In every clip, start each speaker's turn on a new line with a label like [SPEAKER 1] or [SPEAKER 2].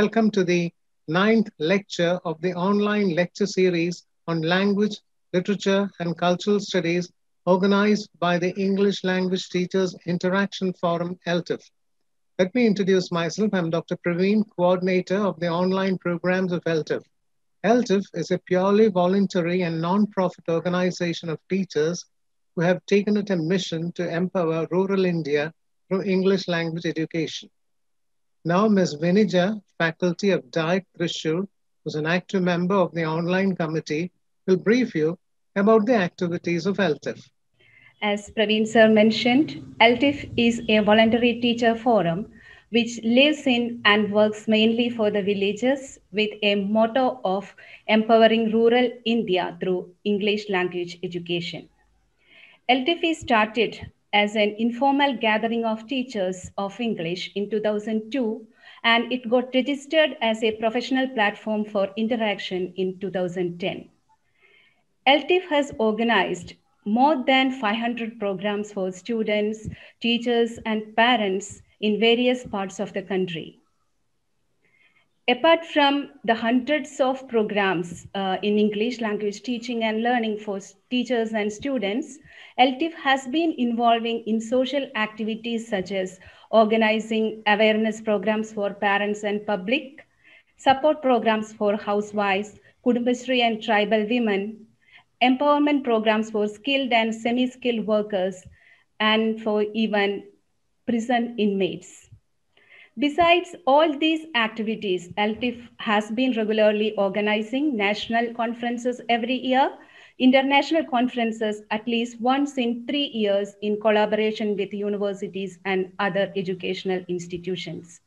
[SPEAKER 1] Welcome to the ninth lecture of the online lecture series on language, literature, and cultural studies organized by the English Language Teachers Interaction Forum, ELTIF. Let me introduce myself. I'm Dr. Praveen, coordinator of the online programs of ELTIF. ELTIF is a purely voluntary and non-profit organization of teachers who have taken it a mission to empower rural India through English language education. Now, Ms. Vinija, faculty of DIET Thrissur, who's an active member of the online committee, will brief you about the activities of ELTIF.
[SPEAKER 2] As Praveen sir mentioned, ELTIF is a voluntary teacher forum which lives in and works mainly for the villages with a motto of empowering rural India through English language education. LTF started as an informal gathering of teachers of English in 2002, and it got registered as a professional platform for interaction in 2010. LTIF has organized more than 500 programs for students, teachers, and parents in various parts of the country. Apart from the hundreds of programs in English language teaching and learning for teachers and students, LTIF has been involving in social activities such as organizing awareness programs for parents and public, support programs for housewives, Kudumbashree and tribal women, empowerment programs for skilled and semi-skilled workers, and for even prison inmates. Besides all these activities, LTIF has been regularly organizing national conferences every year, international conferences at least once in 3 years in collaboration with universities and other educational institutions.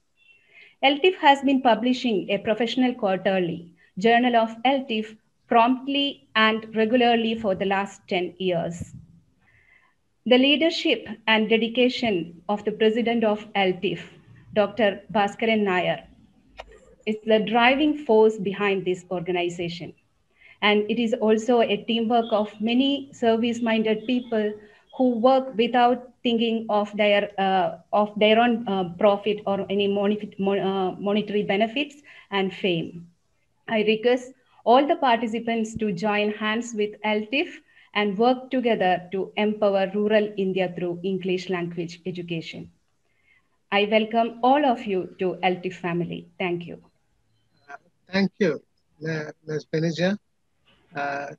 [SPEAKER 2] LTIF has been publishing a professional quarterly, Journal of LTIF, promptly and regularly for the last 10 years. The leadership and dedication of the president of LTIF, Dr. Bhaskaran Nair, is the driving force behind this organization. And it is also a teamwork of many service-minded people who work without thinking of their own profit or any monetary benefits and fame. I request all the participants to join hands with LTIF and work together to empower rural India through English language education. I welcome all of you to LTIF family. Thank you.
[SPEAKER 1] Thank you, Ms. Vinija.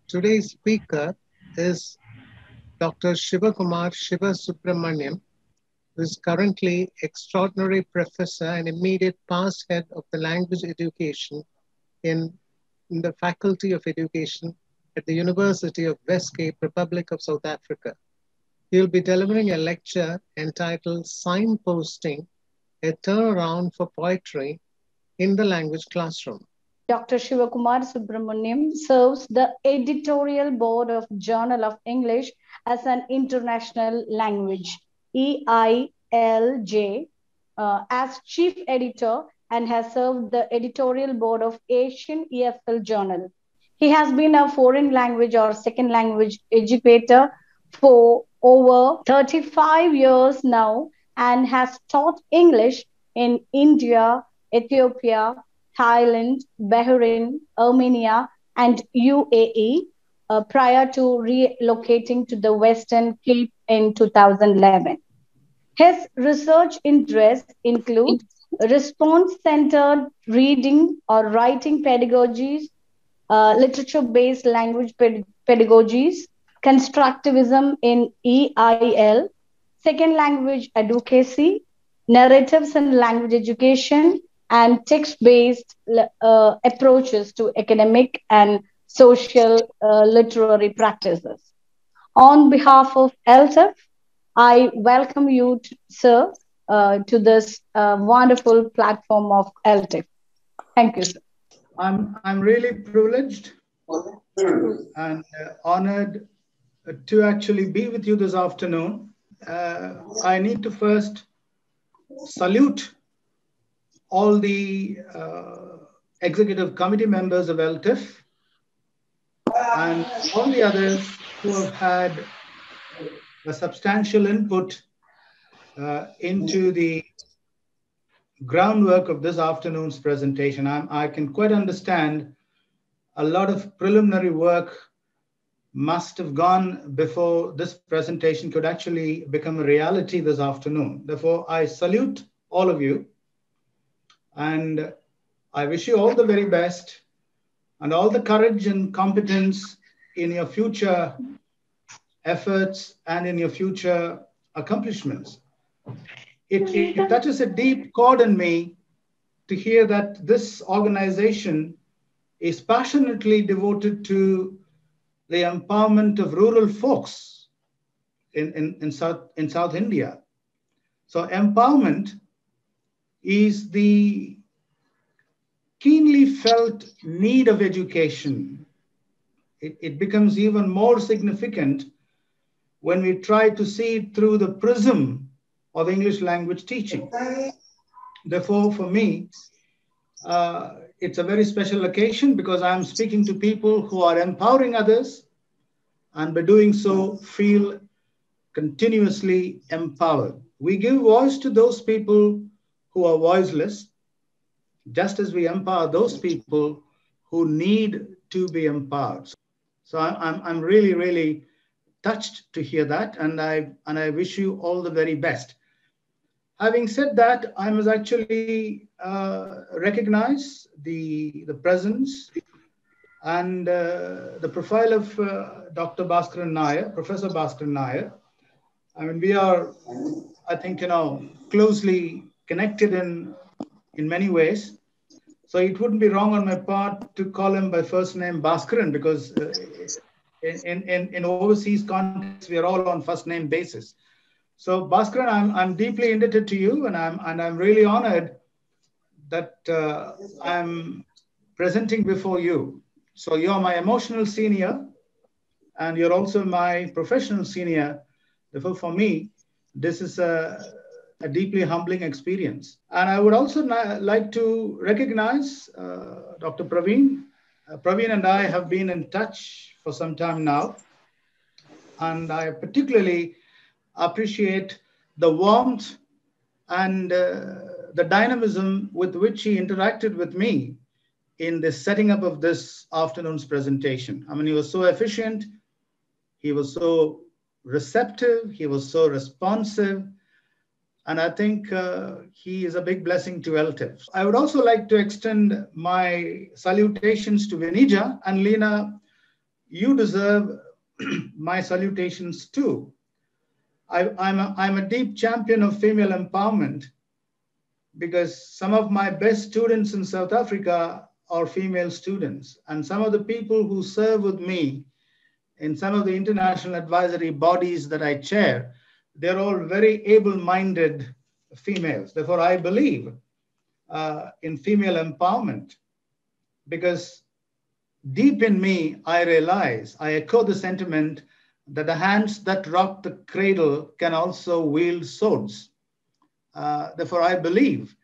[SPEAKER 1] Today's speaker is Dr. Sivakumar Sivasubramaniam, who is currently extraordinary professor and immediate past head of the language education in the Faculty of Education at the University of West Cape, Republic of South Africa. He will be delivering a lecture entitled Signposting, a turnaround for poetry in the language classroom.
[SPEAKER 3] Dr. Sivakumar Subramaniam serves the editorial board of Journal of English as an international language, EILJ, as chief editor and has served the editorial board of Asian EFL Journal. He has been a foreign language or second language educator for over 35 years now and has taught English in India, Ethiopia, Thailand, Bahrain, Armenia, and UAE prior to relocating to the Western Cape in 2011. His research interests include response-centered reading or writing pedagogies, literature-based language pedagogies, constructivism in EIL, second language advocacy, narratives and language education, and text-based approaches to academic and social literary practices. On behalf of ELTIF, I welcome you, sir, to this wonderful platform of ELTIF. Thank you, sir.
[SPEAKER 4] I'm really privileged and honored to actually be with you this afternoon. I need to first salute all the executive committee members of ELTIF and all the others who have had a substantial input into the groundwork of this afternoon's presentation. I can quite understand a lot of preliminary work must have gone before this presentation could actually become a reality this afternoon. Therefore, I salute all of you, and I wish you all the very best and all the courage and competence in your future efforts and in your future accomplishments. It touches a deep chord in me to hear that this organization is passionately devoted to the empowerment of rural folks in South India. So empowerment is the keenly felt need of education. It becomes even more significant when we try to see it through the prism of English language teaching. Therefore, for me, it's a very special occasion because I'm speaking to people who are empowering others, and by doing so, feel continuously empowered. We give voice to those people who are voiceless, just as we empower those people who need to be empowered. So I'm really, really touched to hear that, and I wish you all the very best. Having said that, I must actually recognize the presence and the profile of Dr. Bhaskaran Nair, Professor Bhaskaran Nair. I mean, we are, I think, closely connected in many ways. So it wouldn't be wrong on my part to call him by first name Bhaskaran, because in overseas contexts, we are all on first name basis. So Bhaskaran, I'm deeply indebted to you, and I'm really honored that I'm presenting before you. So you're my emotional senior, and you're also my professional senior. Therefore, for me, this is a deeply humbling experience. And I would also like to recognize Dr. Praveen. Praveen and I have been in touch for some time now, and I particularly appreciate the warmth and the dynamism with which he interacted with me in the setting up of this afternoon's presentation. I mean, he was so efficient, he was so receptive, he was so responsive, and I think he is a big blessing to LTIF. I would also like to extend my salutations to Vinija, and Lena, you deserve my salutations too. I'm a deep champion of female empowerment because some of my best students in South Africa are female students. And some of the people who serve with me in some of the international advisory bodies that I chair, they're all very able-minded females. Therefore, I believe in female empowerment because deep in me, I realize, I echo the sentiment that the hands that rock the cradle can also wield swords. Therefore, I believe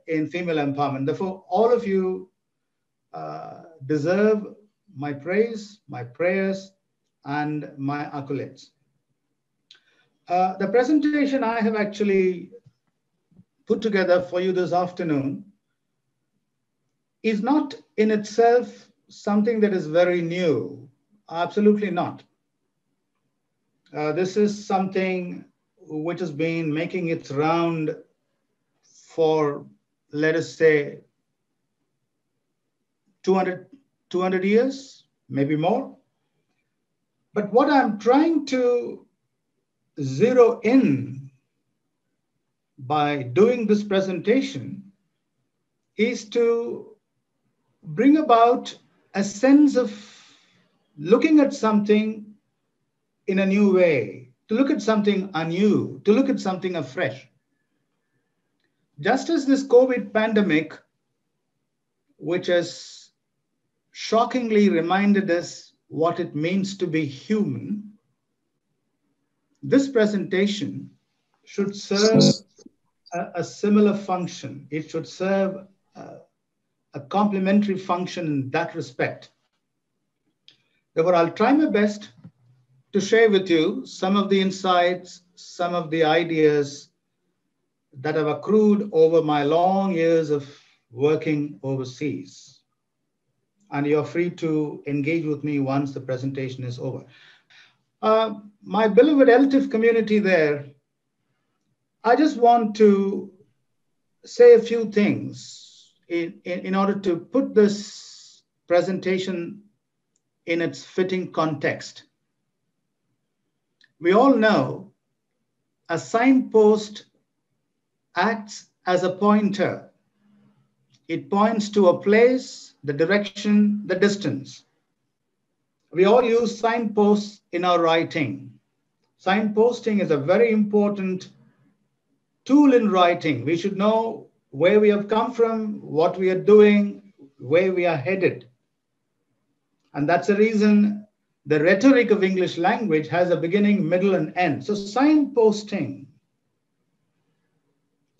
[SPEAKER 4] in female empowerment. Therefore, all of you deserve my praise, my prayers, and my accolades. The presentation I have actually put together for you this afternoon is not in itself something that is very new. Absolutely not. This is something which has been making its round for, let us say, 200 years, maybe more. But what I'm trying to zero in by doing this presentation is to bring about a sense of looking at something in a new way, to look at something anew, to look at something afresh. Just as this COVID pandemic, which has shockingly reminded us what it means to be human, this presentation should serve a similar function. It should serve a complementary function in that respect. Therefore, I'll try my best to share with you some of the insights, some of the ideas that have accrued over my long years of working overseas. And you're free to engage with me once the presentation is over. My beloved LTIF community there, I just want to say a few things in order to put this presentation in its fitting context. We all know a signpost acts as a pointer. It points to a place, the direction, the distance. We all use signposts in our writing. Signposting is a very important tool in writing. We should know where we have come from, what we are doing, where we are headed. And that's the reason the rhetoric of English language has a beginning, middle, and end. So signposting.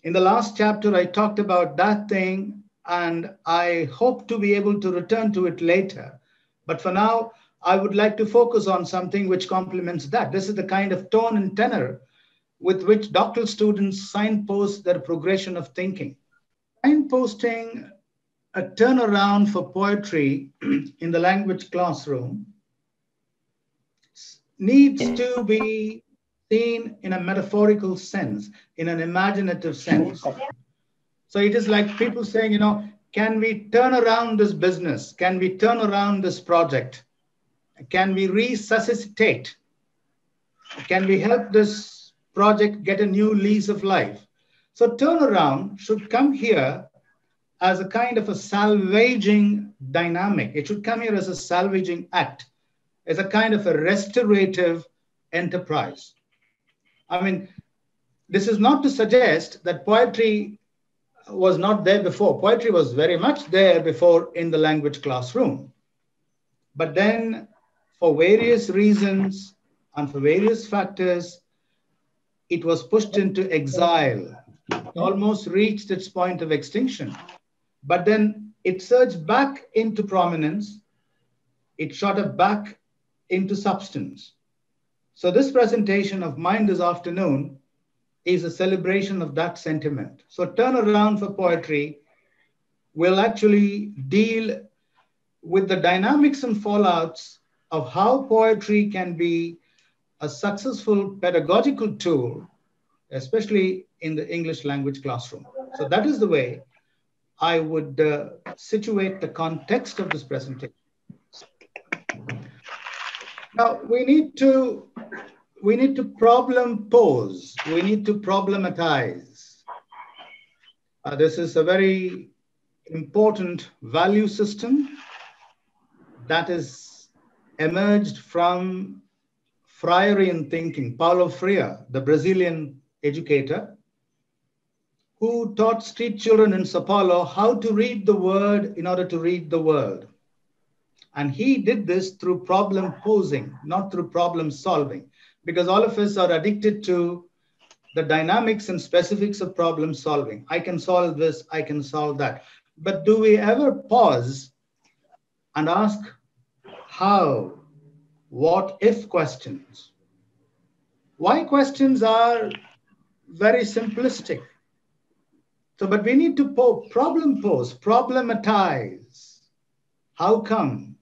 [SPEAKER 4] In the last chapter, I talked about that thing, and I hope to be able to return to it later. But for now, I would like to focus on something which complements that. This is the kind of tone and tenor with which doctoral students signpost their progression of thinking. Signposting a turnaround for poetry in the language classroom needs to be seen in a metaphorical sense, in an imaginative sense. So it is like people saying, you know, can we turn around this business? Can we turn around this project? Can we resuscitate? Can we help this project get a new lease of life? So turnaround should come here as a kind of a salvaging dynamic. It should come here as a salvaging act, as a kind of a restorative enterprise. I mean, this is not to suggest that poetry was not there before. Poetry was very much there before in the language classroom. But then, for various reasons and for various factors, it was pushed into exile. It almost reached its point of extinction. But then it surged back into prominence. It shot up back into substance. So this presentation of mine this afternoon is a celebration of that sentiment. So turnaround for poetry will actually deal with the dynamics and fallouts of how poetry can be a successful pedagogical tool, especially in the English language classroom. So that is the way I would situate the context of this presentation. Now, we need to problem pose. We need to problematize. This is a very important value system that is emerged from Freirean thinking. Paulo Freire, the Brazilian educator, who taught street children in Sao Paulo how to read the word in order to read the world. And he did this through problem posing, not through problem solving, because all of us are addicted to the dynamics and specifics of problem solving. I can solve this, I can solve that. But do we ever pause and ask how, what if questions? Why questions are very simplistic. So, but we need to problem pose, problematize. How come?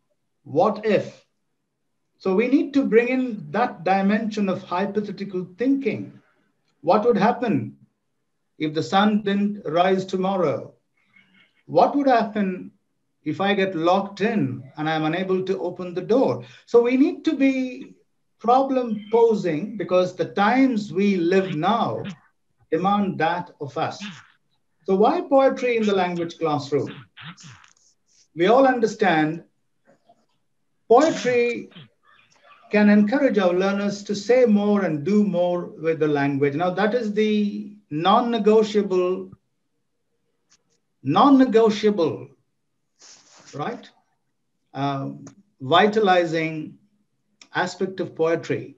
[SPEAKER 4] What if? So we need to bring in that dimension of hypothetical thinking. What would happen if the sun didn't rise tomorrow? What would happen if I get locked in and I'm unable to open the door? So we need to be problem posing because the times we live now demand that of us. So why poetry in the language classroom? We all understand poetry can encourage our learners to say more and do more with the language. Now that is the non-negotiable, right? Vitalizing aspect of poetry.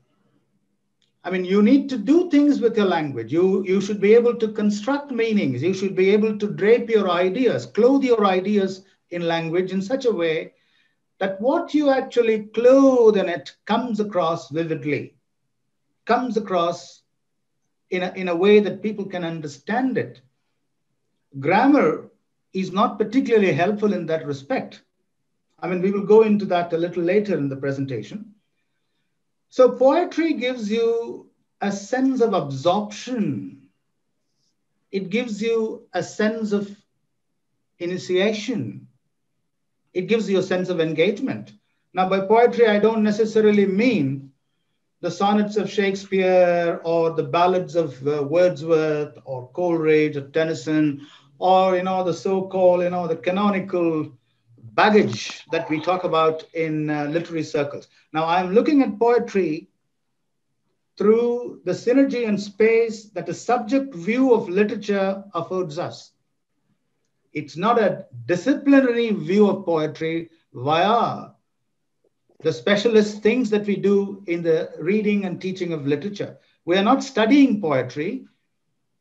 [SPEAKER 4] I mean, you need to do things with your language. You should be able to construct meanings. You should be able to drape your ideas, clothe your ideas in language in such a way that what you actually clothe in it comes across vividly, comes across in a way that people can understand it. Grammar is not particularly helpful in that respect. I mean, we will go into that a little later in the presentation. So poetry gives you a sense of absorption. It gives you a sense of initiation. It gives you a sense of engagement. Now, by poetry, I don't necessarily mean the sonnets of Shakespeare or the ballads of Wordsworth or Coleridge or Tennyson, or the so-called the canonical baggage that we talk about in literary circles. Now, I'm looking at poetry through the synergy and space that a subject view of literature affords us. It's not a disciplinary view of poetry via the specialist things that we do in the reading and teaching of literature. We are not studying poetry,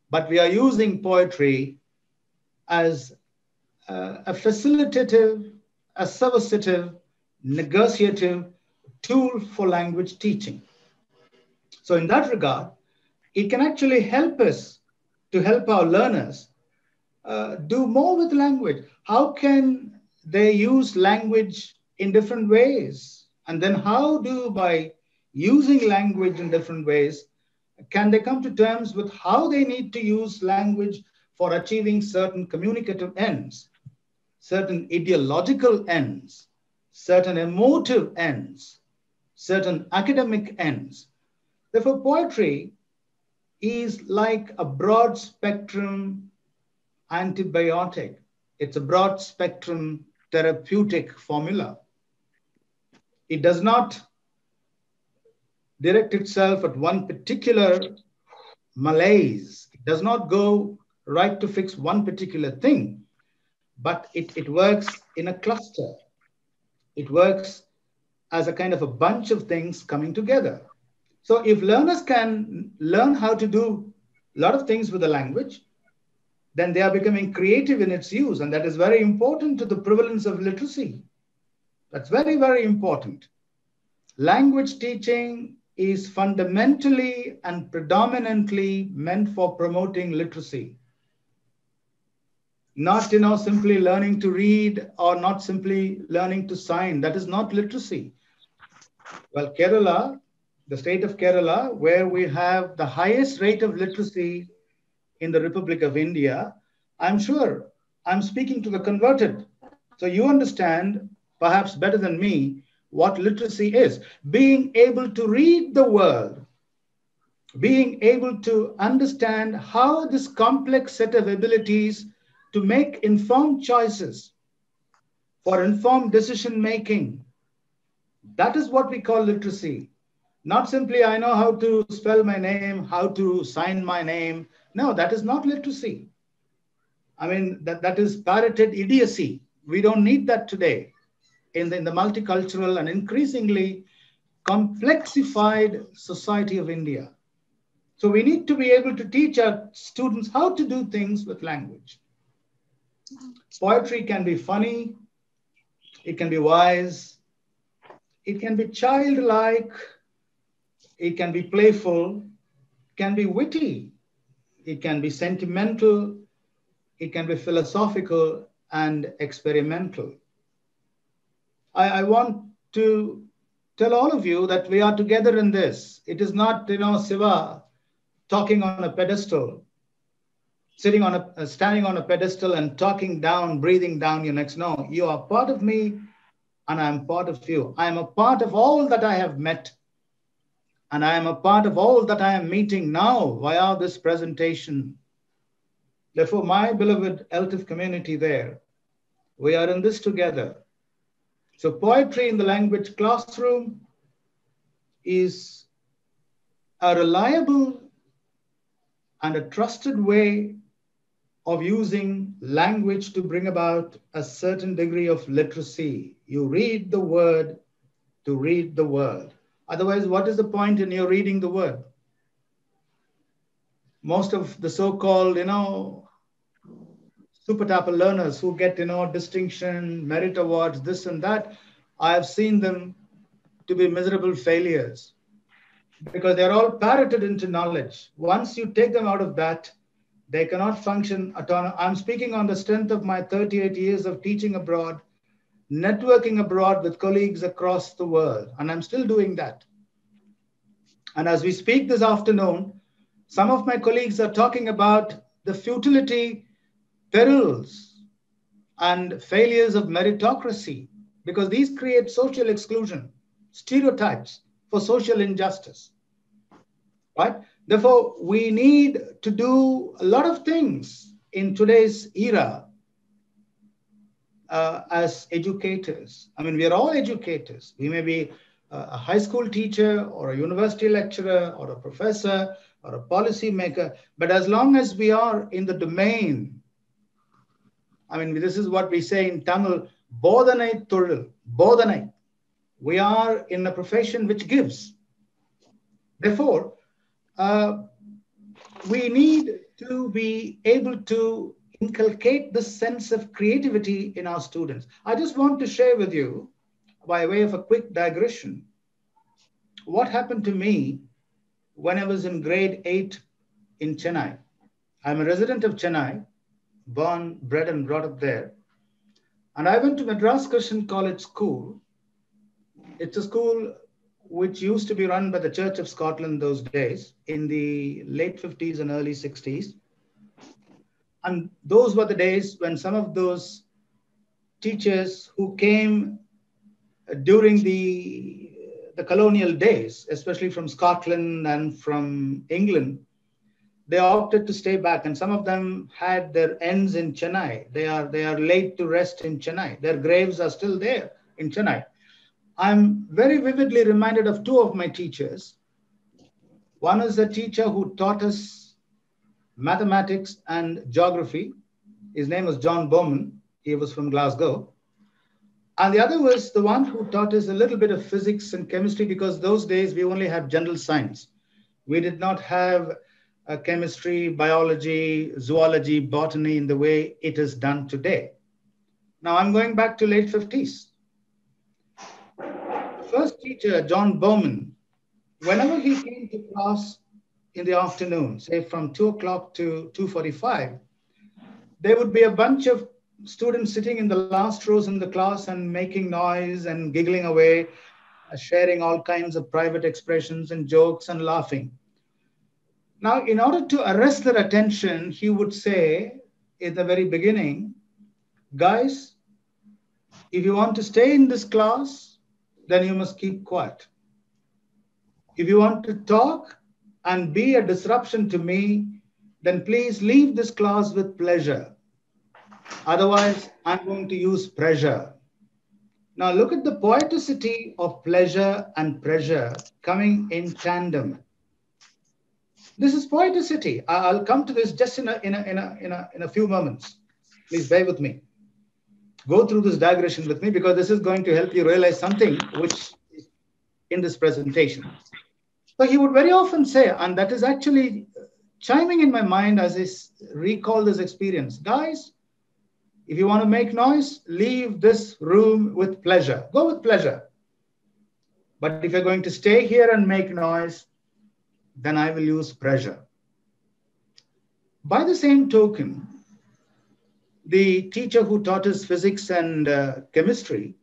[SPEAKER 4] but we are using poetry as a facilitative, a subversive, negotiative tool for language teaching. So in that regard, it can actually help us to help our learners do more with language. How can they use language in different ways? And then how do, by using language in different ways, can they come to terms with how they need to use language for achieving certain communicative ends, certain ideological ends, certain emotive ends, certain academic ends? Therefore, poetry is like a broad spectrum antibiotic. It's a broad spectrum therapeutic formula. It does not direct itself at one particular malaise. It does not go right to fix one particular thing, but it works in a cluster. It works as a kind of a bunch of things coming together. So if learners can learn how to do a lot of things with the language, then they are becoming creative in its use. And that is very important to the prevalence of literacy. That's very, very important. Language teaching is fundamentally and predominantly meant for promoting literacy. Not, simply learning to read or not simply learning to sign. That is not literacy. Well, Kerala, the state of Kerala, where we have the highest rate of literacy in the Republic of India, I'm sure I'm speaking to the converted. So you understand, perhaps better than me, what literacy is. Being able to read the world, being able to understand how this complex set of abilities to make informed choices for informed decision making. That is what we call literacy. Not simply, I know how to spell my name, how to sign my name. No, that is not literacy. I mean, that is parroted idiocy. We don't need that today in the multicultural and increasingly complexified society of India. So we need to be able to teach our students how to do things with language. Poetry can be funny, it can be wise, it can be childlike, it can be playful, it can be witty, it can be sentimental, it can be philosophical and experimental. I want to tell all of you that we are together in this. It is not, Siva talking on a pedestal, standing on a pedestal and talking down, breathing down your necks. No, you are part of me and I'm part of you. I am a part of all that I have met, and I am a part of all that I am meeting now via this presentation. Therefore, my beloved ELTIF community there, we are in this together. So poetry in the language classroom is a reliable and a trusted way of using language to bring about a certain degree of literacy. You read the word to read the world. Otherwise, what is the point in your reading the word? Most of the so-called, super tapper learners who get, distinction, merit awards, this and that, I have seen them to be miserable failures. because they're all parroted into knowledge. Once you take them out of that, they cannot function autonomous. I'm speaking on the strength of my 38 years of teaching abroad, networking abroad with colleagues across the world, and I'm still doing that. And as we speak this afternoon, some of my colleagues are talking about the futility, perils, and failures of meritocracy, because these create social exclusion, stereotypes for social injustice, right? Therefore, we need to do a lot of things in today's era as educators. I mean, we are all educators. We may be a high school teacher or a university lecturer or a professor or a policy maker, but as long as we are in the domain, I mean, this is what we say in Tamil, bodhanai thozhil, bodhanai. We are in a profession which gives. Therefore, we need to be able to inculcate the sense of creativity in our students. I just want to share with you, by way of a quick digression, what happened to me when I was in grade 8 in Chennai. I'm a resident of Chennai, born, bred, and brought up there. And I went to Madras Christian College School. It's a school which used to be run by the Church of Scotland those days in the late 50s and early 60s. And those were the days when some of those teachers who came during the colonial days, especially from Scotland and from England, they opted to stay back. And some of them had their ends in Chennai. They are laid to rest in Chennai. Their graves are still there in Chennai. I'm very vividly reminded of two of my teachers. One is a teacher who taught us mathematics and geography. His name was John Bowman. He was from Glasgow. And the other was the one who taught us a little bit of physics and chemistry, because those days we only had general science. We did not have chemistry, biology, zoology, botany in the way it is done today. Now I'm going back to late 50s. The first teacher, John Bowman, whenever he came to class in the afternoon, say from 2 o'clock to 2:45, there would be a bunch of students sitting in the last rows in the class and making noise and giggling away, sharing all kinds of private expressions and jokes and laughing. Now, in order to arrest their attention, he would say in the very beginning, guys, if you want to stay in this class, then you must keep quiet. If you want to talk and be a disruption to me, then please leave this class with pleasure. Otherwise, I'm going to use pressure. Now look at the poeticity of pleasure and pressure coming in tandem. This is poeticity. I'll come to this just in a few moments. Please bear with me. Go through this digression with me, because this is going to help you realize something which is in this presentation. So he would very often say, and that is actually chiming in my mind as I recall this experience, guys, if you want to make noise, leave this room with pleasure. Go with pleasure. But if you're going to stay here and make noise, then I will use pressure. By the same token, the teacher who taught us physics and chemistry,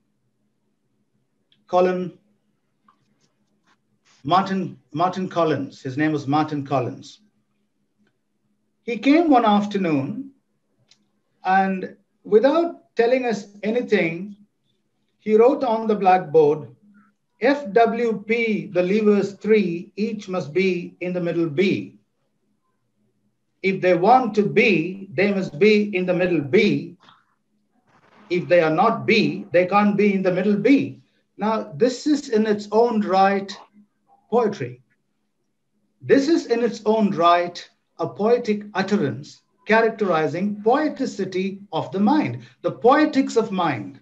[SPEAKER 4] Martin Collins, his name was Martin Collins. He came one afternoon, and without telling us anything, he wrote on the blackboard, FWP, the levers 3, each must be in the middle B. If they want to be, they must be in the middle B. If they are not B, they can't be in the middle B. Now, this is in its own right poetry. This is in its own right a poetic utterance characterizing poeticity of the mind, the poetics of mind.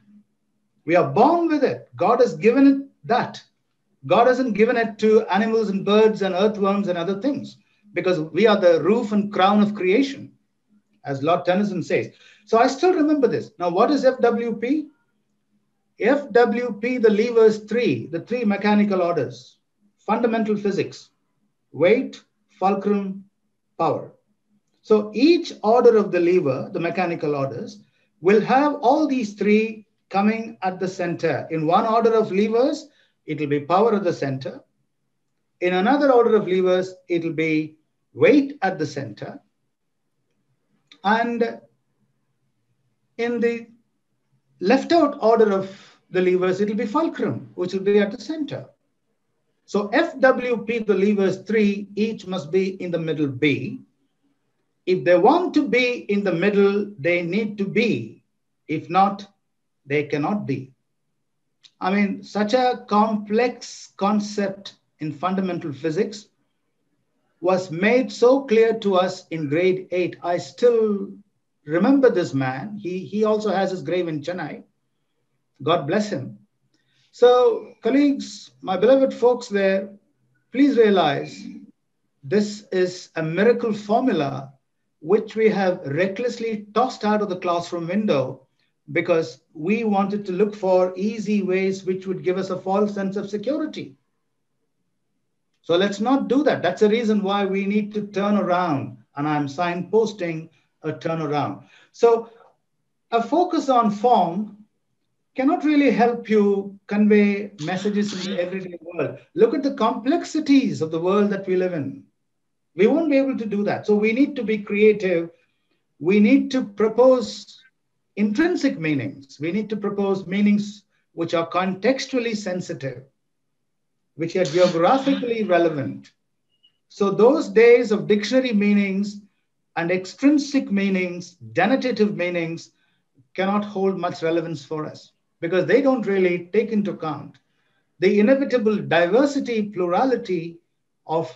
[SPEAKER 4] We are born with it. God has given it that. God hasn't given it to animals and birds and earthworms and other things, because we are the roof and crown of creation, as Lord Tennyson says. So I still remember this. Now, what is FWP? FWP, the levers 3, the 3 mechanical orders. fundamental physics, weight, fulcrum, power. So each order of the lever, the mechanical orders, will have all these three coming at the center. In one order of levers, it will be power at the center. In another order of levers, it will be weight at the center. And in the left out order of the levers, it will be fulcrum, which will be at the center. So FWP, the levers three, each must be in the middle B. If they want to be in the middle, they need to be. If not, they cannot be. I mean, such a complex concept in fundamental physics was made so clear to us in grade 8. I still remember this man. He also has his grave in Chennai. God bless him. So, colleagues, my beloved folks there, please realize this is a miracle formula which we have recklessly tossed out of the classroom window because we wanted to look for easy ways which would give us a false sense of security. So let's not do that. That's the reason why we need to turn around, and I'm signposting a turnaround. So a focus on form cannot really help you convey messages in the everyday world. Look at the complexities of the world that we live in. We won't be able to do that. So we need to be creative. We need to propose intrinsic meanings. We need to propose meanings which are contextually sensitive, which are geographically relevant. So those days of dictionary meanings and extrinsic meanings, denotative meanings, cannot hold much relevance for us because they don't really take into account the inevitable diversity, plurality of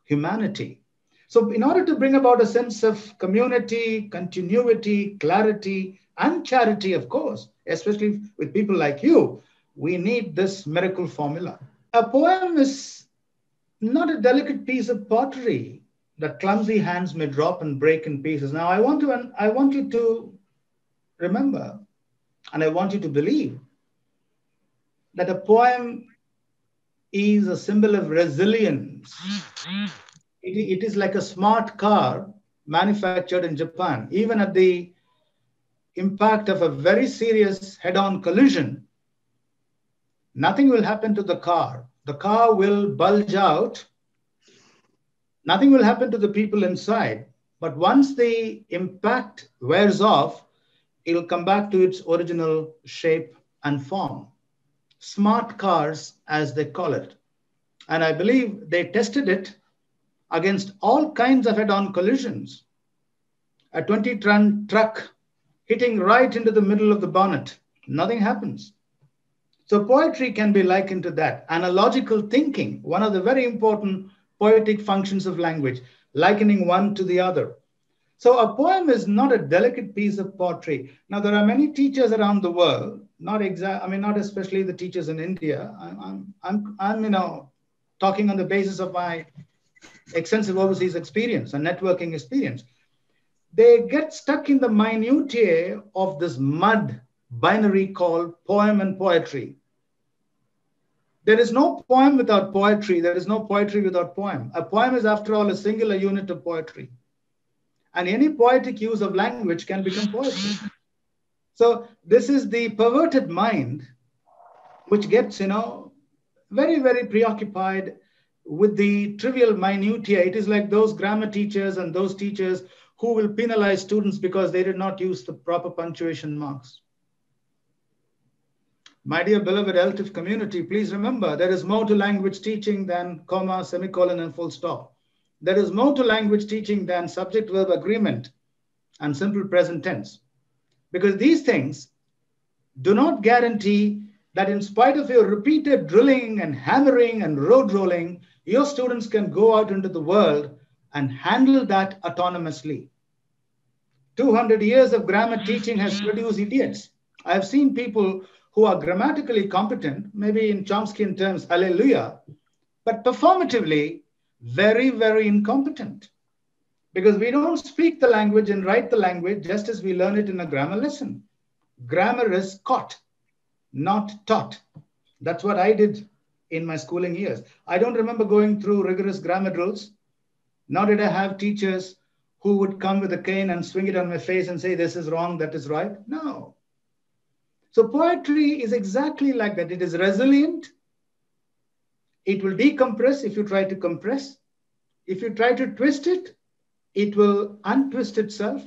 [SPEAKER 4] humanity. So in order to bring about a sense of community, continuity, clarity, and charity, of course, especially with people like you, we need this miracle formula. A poem is not a delicate piece of pottery that clumsy hands may drop and break in pieces. Now, I want you to remember, and I want you to believe that a poem is a symbol of resilience. It is like a smart car manufactured in Japan. Even at the impact of a very serious head-on collision, nothing will happen to the car. The car will bulge out. Nothing will happen to the people inside. But once the impact wears off, it'll come back to its original shape and form. Smart cars, as they call it. And I believe they tested it against all kinds of head-on collisions. A 20-ton truck hitting right into the middle of the bonnet. Nothing happens. So poetry can be likened to that. Analogical thinking, one of the very important poetic functions of language, likening one to the other. So a poem is not a delicate piece of pottery. Now, there are many teachers around the world, not especially the teachers in India. I'm talking on the basis of my extensive overseas experience and networking experience. They get stuck in the minutiae of this mud binary called poem and poetry. There is no poem without poetry. There is no poetry without poem. A poem is, after all, a singular unit of poetry. And any poetic use of language can become poetry. So this is the perverted mind, which gets, very, very preoccupied with the trivial minutiae. It is like those grammar teachers and those teachers who will penalize students because they did not use the proper punctuation marks. My dear beloved LTIF community, please remember, there is more to language teaching than comma, semicolon, and full stop. There is more to language teaching than subject-verb agreement and simple present tense. Because these things do not guarantee that in spite of your repeated drilling and hammering and road rolling, your students can go out into the world and handle that autonomously. 200 years of grammar teaching has produced idiots. I've seen people who are grammatically competent, maybe in Chomskyan terms, hallelujah, but performatively very, very incompetent. Because we don't speak the language and write the language just as we learn it in a grammar lesson. Grammar is caught, not taught. That's what I did in my schooling years. I don't remember going through rigorous grammar drills. Nor did I have teachers who would come with a cane and swing it on my face and say, this is wrong, that is right. No. So poetry is exactly like that. It is resilient. It will decompress if you try to compress. If you try to twist it, it will untwist itself.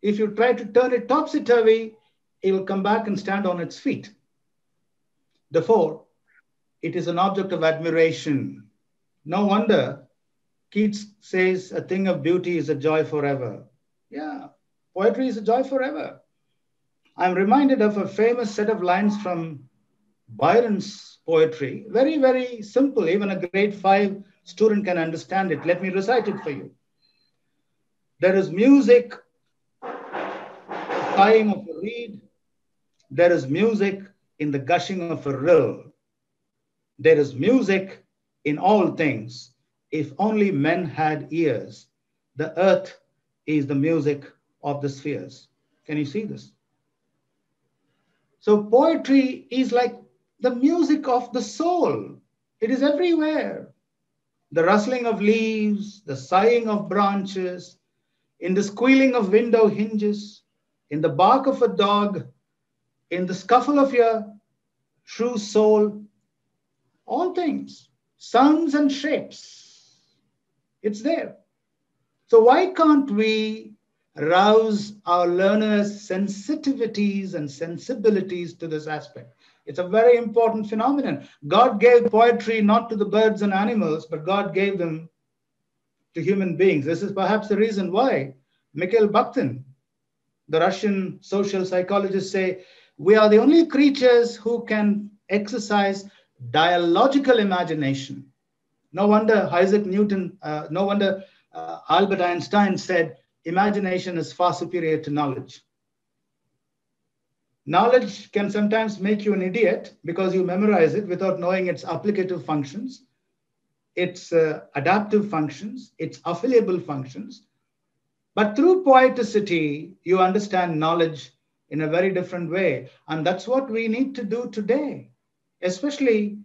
[SPEAKER 4] If you try to turn it topsy-turvy, it will come back and stand on its feet. Therefore, it is an object of admiration. No wonder Keats says a thing of beauty is a joy forever. Yeah, poetry is a joy forever. I'm reminded of a famous set of lines from Byron's poetry. Very, very simple. Even a grade 5 student can understand it. Let me recite it for you. There is music, sighing of a reed. There is music in the gushing of a rill. There is music in all things. If only men had ears, the earth is the music of the spheres. Can you see this? So poetry is like the music of the soul. It is everywhere. The rustling of leaves, the sighing of branches, in the squealing of window hinges, in the bark of a dog, in the scuffle of your true soul, all things, sounds and shapes. It's there. So why can't we rouse our learners' sensitivities and sensibilities to this aspect? It's a very important phenomenon. God gave poetry not to the birds and animals, but God gave them to human beings. This is perhaps the reason why Mikhail Bakhtin, the Russian social psychologist, say, we are the only creatures who can exercise dialogical imagination. No wonder Isaac Newton, no wonder Albert Einstein said, imagination is far superior to knowledge. Knowledge can sometimes make you an idiot because you memorize it without knowing its applicative functions, its adaptive functions, its affiliable functions. But through poeticity, you understand knowledge in a very different way. And that's what we need to do today, especially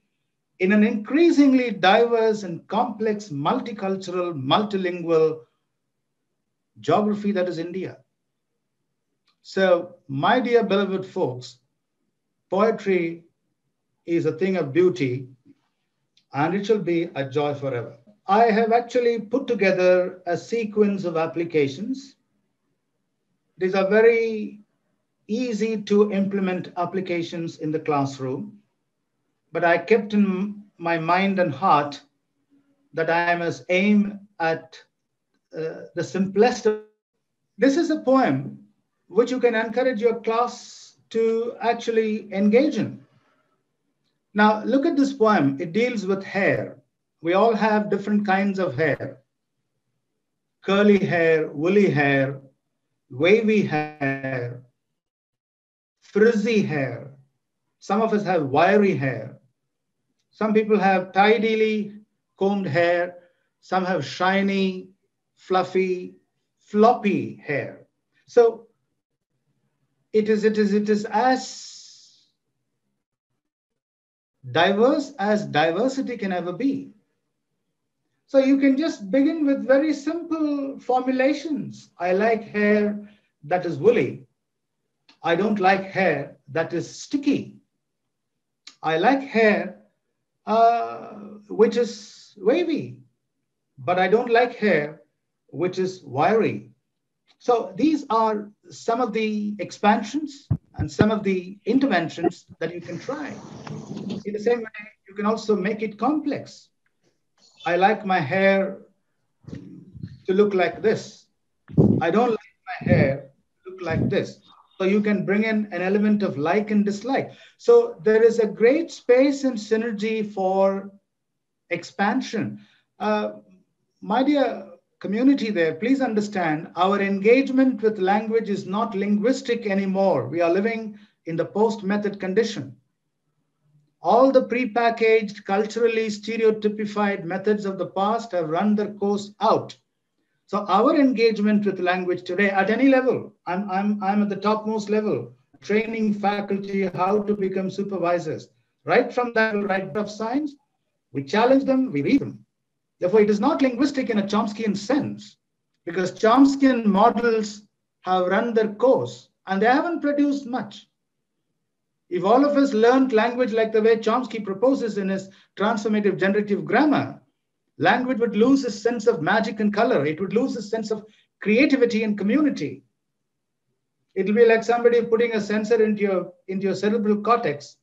[SPEAKER 4] in an increasingly diverse and complex, multicultural, multilingual geography that is India. So, my dear beloved folks, poetry is a thing of beauty and it shall be a joy forever. I have actually put together a sequence of applications. These are very easy to implement applications in the classroom. But I kept in my mind and heart that I must aim at the simplest. This is a poem which you can encourage your class to actually engage in. Now, look at this poem. It deals with hair. We all have different kinds of hair. Curly hair, woolly hair, wavy hair, frizzy hair. Some of us have wiry hair. Some people have tidily combed hair. Some have shiny, fluffy, floppy hair. So it is as diverse as diversity can ever be. So you can just begin with very simple formulations. I like hair that is woolly. I don't like hair that is sticky. I like hair which is wavy, but I don't like hair which is wiry. So these are some of the expansions and some of the interventions that you can try. In the same way, you can also make it complex. I like my hair to look like this. I don't like my hair to look like this. So you can bring in an element of like and dislike. So there is a great space and synergy for expansion. My dear community there, please understand our engagement with language is not linguistic anymore. We are living in the post-method condition. All the prepackaged, culturally stereotypified methods of the past have run their course out. So our engagement with language today at any level, I'm at the topmost level, training faculty how to become supervisors. Right from that, we'll write of science, we challenge them, we read them. Therefore, it is not linguistic in a Chomskyan sense, because Chomskyan models have run their course and they haven't produced much. If all of us learned language like the way Chomsky proposes in his transformative generative grammar, language would lose its sense of magic and color. It would lose its sense of creativity and community. It'll be like somebody putting a sensor into your cerebral cortex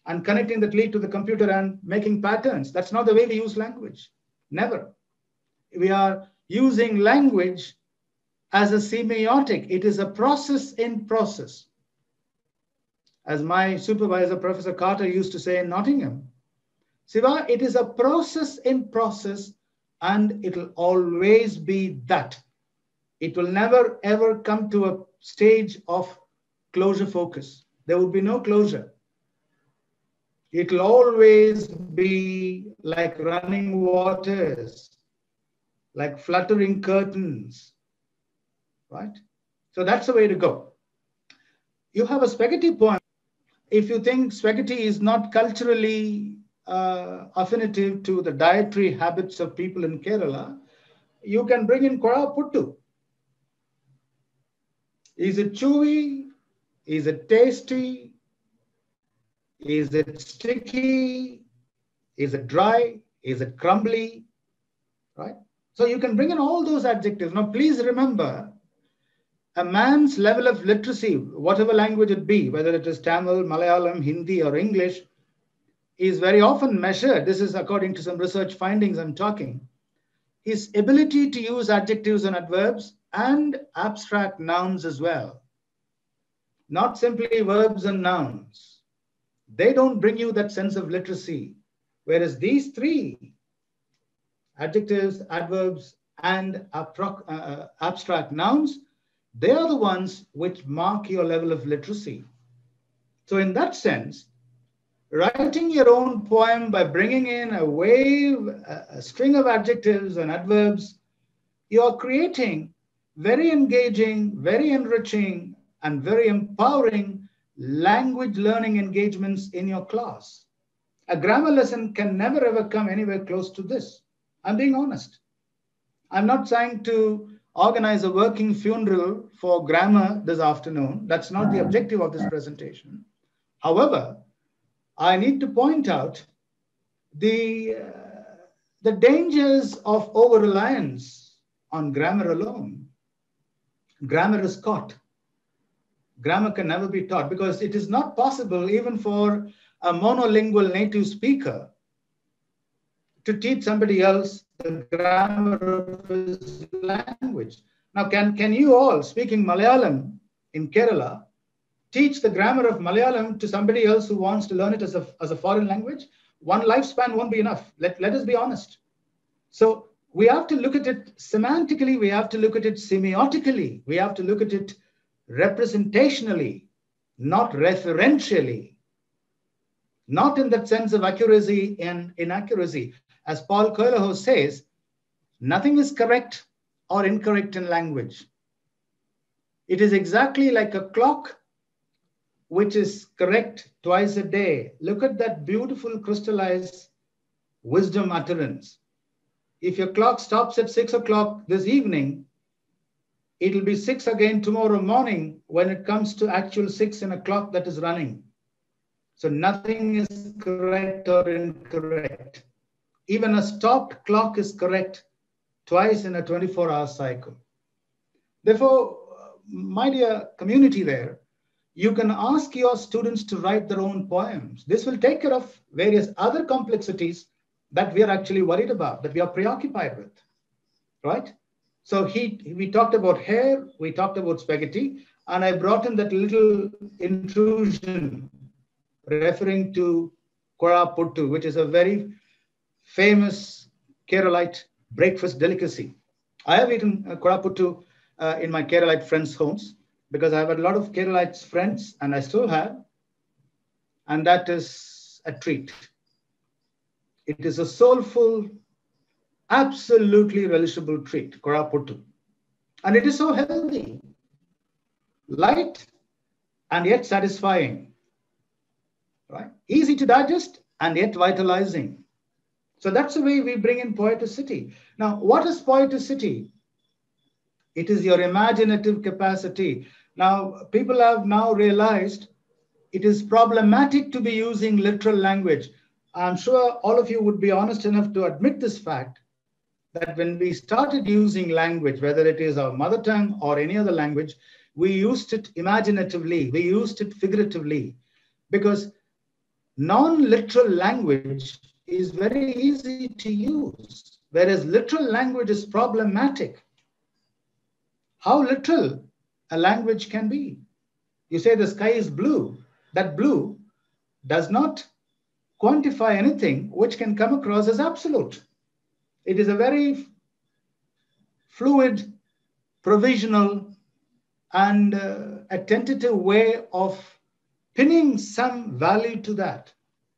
[SPEAKER 4] and connecting that lead to the computer and making patterns. That's not the way we use language. Never. We are using language as a semiotic. It is a process in process. As my supervisor, Professor Carter, used to say in Nottingham, Siva, it is a process in process, and it'll always be that. It will never, ever come to a stage of closure focus. There will be no closure. It'll always be like running waters, like fluttering curtains, right? So that's the way to go. You have a spaghetti poem. If you think spaghetti is not culturally affinitive to the dietary habits of people in Kerala, you can bring in kora puttu. Is it chewy? Is it tasty? Is it sticky? Is it dry? Is it crumbly? Right? So you can bring in all those adjectives. Now, please remember, a man's level of literacy, whatever language it be, whether it is Tamil, Malayalam, Hindi, or English, is very often measured. This is according to some research findings I'm talking. His ability to use adjectives and adverbs and abstract nouns as well. Not simply verbs and nouns. They don't bring you that sense of literacy. Whereas these three, adjectives, adverbs, and abstract nouns, they are the ones which mark your level of literacy. So in that sense, writing your own poem by bringing in a wave, a string of adjectives and adverbs, you are creating very engaging, very enriching, and very empowering language learning engagements in your class. A grammar lesson can never ever come anywhere close to this. I'm being honest. I'm not trying to organize a working funeral for grammar this afternoon. That's not the objective of this presentation. However, I need to point out the dangers of over-reliance on grammar alone. Grammar is caught. Grammar can never be taught because it is not possible even for a monolingual native speaker to teach somebody else the grammar of his language. Now, can you all, speaking Malayalam in Kerala, teach the grammar of Malayalam to somebody else who wants to learn it as a foreign language? One lifespan won't be enough. Let us be honest. So we have to look at it semantically. We have to look at it semiotically. We have to look at it representationally, not referentially. Not in that sense of accuracy and inaccuracy. As Paul Coelho says, nothing is correct or incorrect in language. It is exactly like a clock which is correct twice a day. Look at that beautiful crystallized wisdom utterance. If your clock stops at 6 o'clock this evening, it'll be 6 again tomorrow morning when it comes to actual 6 in a clock that is running. So nothing is correct or incorrect. Even a stopped clock is correct twice in a 24-hour cycle. Therefore, my dear community there, you can ask your students to write their own poems. This will take care of various other complexities that we are actually worried about, that we are preoccupied with, right? So we talked about hair, we talked about spaghetti, and I brought in that little intrusion referring to kora puttu, which is a very famous Keralite breakfast delicacy. I have eaten kora puttu in my Keralite friends' homes because I have a lot of Keralite friends, and I still have, and that is a treat. It is a soulful, absolutely relishable treat, kora puttu. And it is so healthy, light, and yet satisfying. right? Easy to digest and yet vitalizing. So that's the way we bring in poeticity. Now, what is poeticity? It is your imaginative capacity. Now, people have now realized it is problematic to be using literal language. I'm sure all of you would be honest enough to admit this fact that when we started using language, whether it is our mother tongue or any other language, we used it imaginatively, we used it figuratively, because non-literal language is very easy to use, whereas literal language is problematic. How literal a language can be. You say the sky is blue. That blue does not quantify anything which can come across as absolute. It is a very fluid, provisional, and a tentative way of pinning some value to that.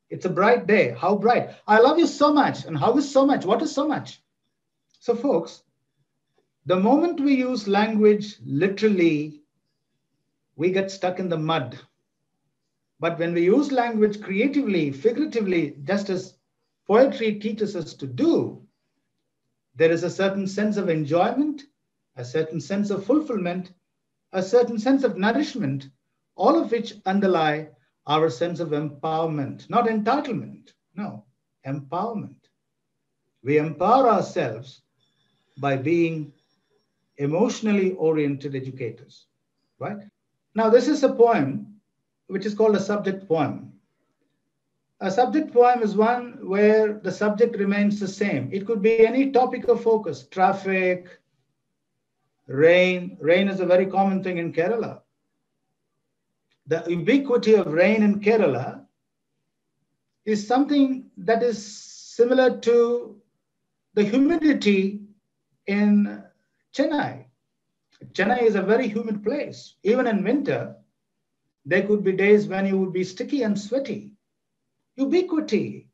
[SPEAKER 4] It's a bright day. How bright? I love you so much. And how is so much? What is so much? So, folks, the moment we use language literally, we get stuck in the mud. But when we use language creatively, figuratively, just as poetry teaches us to do, there is a certain sense of enjoyment, a certain sense of fulfillment, a certain sense of nourishment, all of which underlie our sense of empowerment, not entitlement, no, empowerment. We empower ourselves by being emotionally oriented educators, right? Now, this is a poem which is called a subject poem. A subject poem is one where the subject remains the same. It could be any topic of focus, traffic, rain. Rain is a very common thing in Kerala. The ubiquity of rain in Kerala is something that is similar to the humidity in Chennai. Chennai is a very humid place. Even in winter, there could be days when you would be sticky and sweaty. Ubiquity,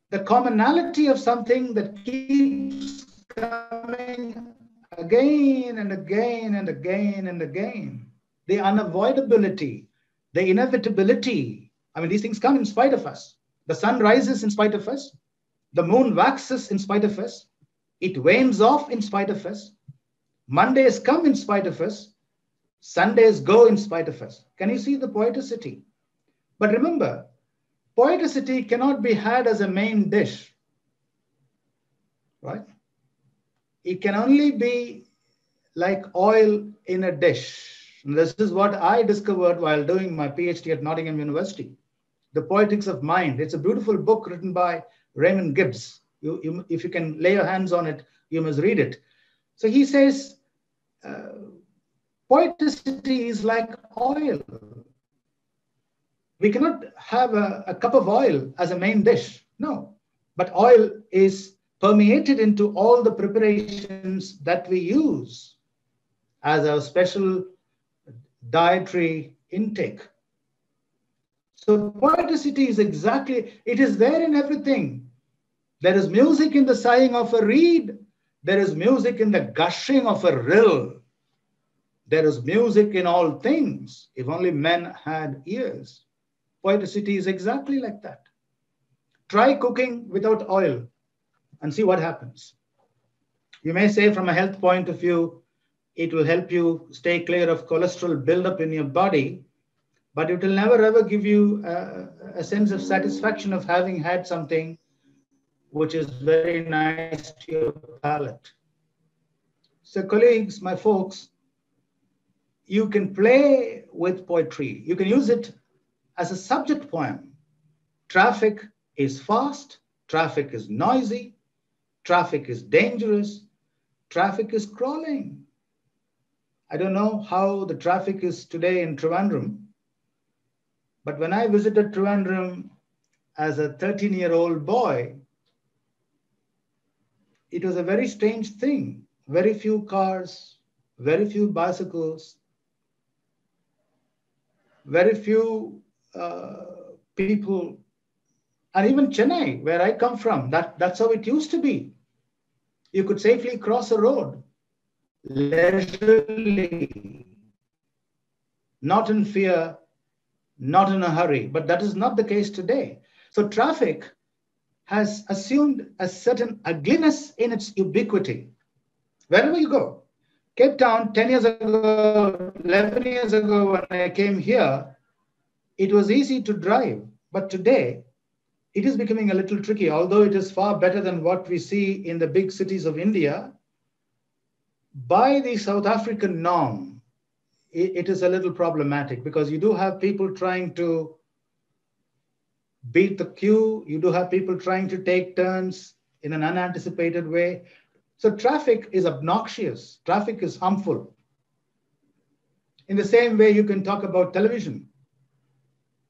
[SPEAKER 4] the commonality of something that keeps coming again and again and again and again. The unavoidability, the inevitability. I mean, these things come in spite of us. The sun rises in spite of us. The moon waxes in spite of us. It wanes off in spite of us. Mondays come in spite of us. Sundays go in spite of us. Can you see the poeticity? But remember, poeticity cannot be had as a main dish, right? It can only be like oil in a dish. And this is what I discovered while doing my PhD at Nottingham University. The Poetics of Mind. It's a beautiful book written by Raymond Gibbs. If you can lay your hands on it, you must read it. So he says, poeticity is like oil. We cannot have a cup of oil as a main dish. No. But oil is permeated into all the preparations that we use as our special dietary intake. So poeticity is exactly, it is there in everything. There is music in the sighing of a reed. There is music in the gushing of a rill. There is music in all things, if only men had ears. Poeticity is exactly like that. Try cooking without oil and see what happens. You may say from a health point of view, it will help you stay clear of cholesterol buildup in your body, but it will never ever give you a sense of satisfaction of having had something which is very nice to your palate. So colleagues, my folks, you can play with poetry. You can use it as a subject poem. Traffic is fast, traffic is noisy, traffic is dangerous, traffic is crawling. I don't know how the traffic is today in Trivandrum, but when I visited Trivandrum as a 13-year-old boy, it was a very strange thing. Very few cars, very few bicycles, very few people, and even Chennai, where I come from, that's how it used to be. You could safely cross a road, leisurely, not in fear not in a hurry. But that is not the case today. So traffic has assumed a certain ugliness in its ubiquity. Wherever you go, Cape Town 10 years ago, 11 years ago, when I came here, it was easy to drive. But today, it is becoming a little tricky, although it is far better than what we see in the big cities of India. By the South African norm, it is a little problematic because you do have people trying to beat the queue. You do have people trying to take turns in an unanticipated way. So traffic is obnoxious. Traffic is harmful. In the same way, you can talk about television.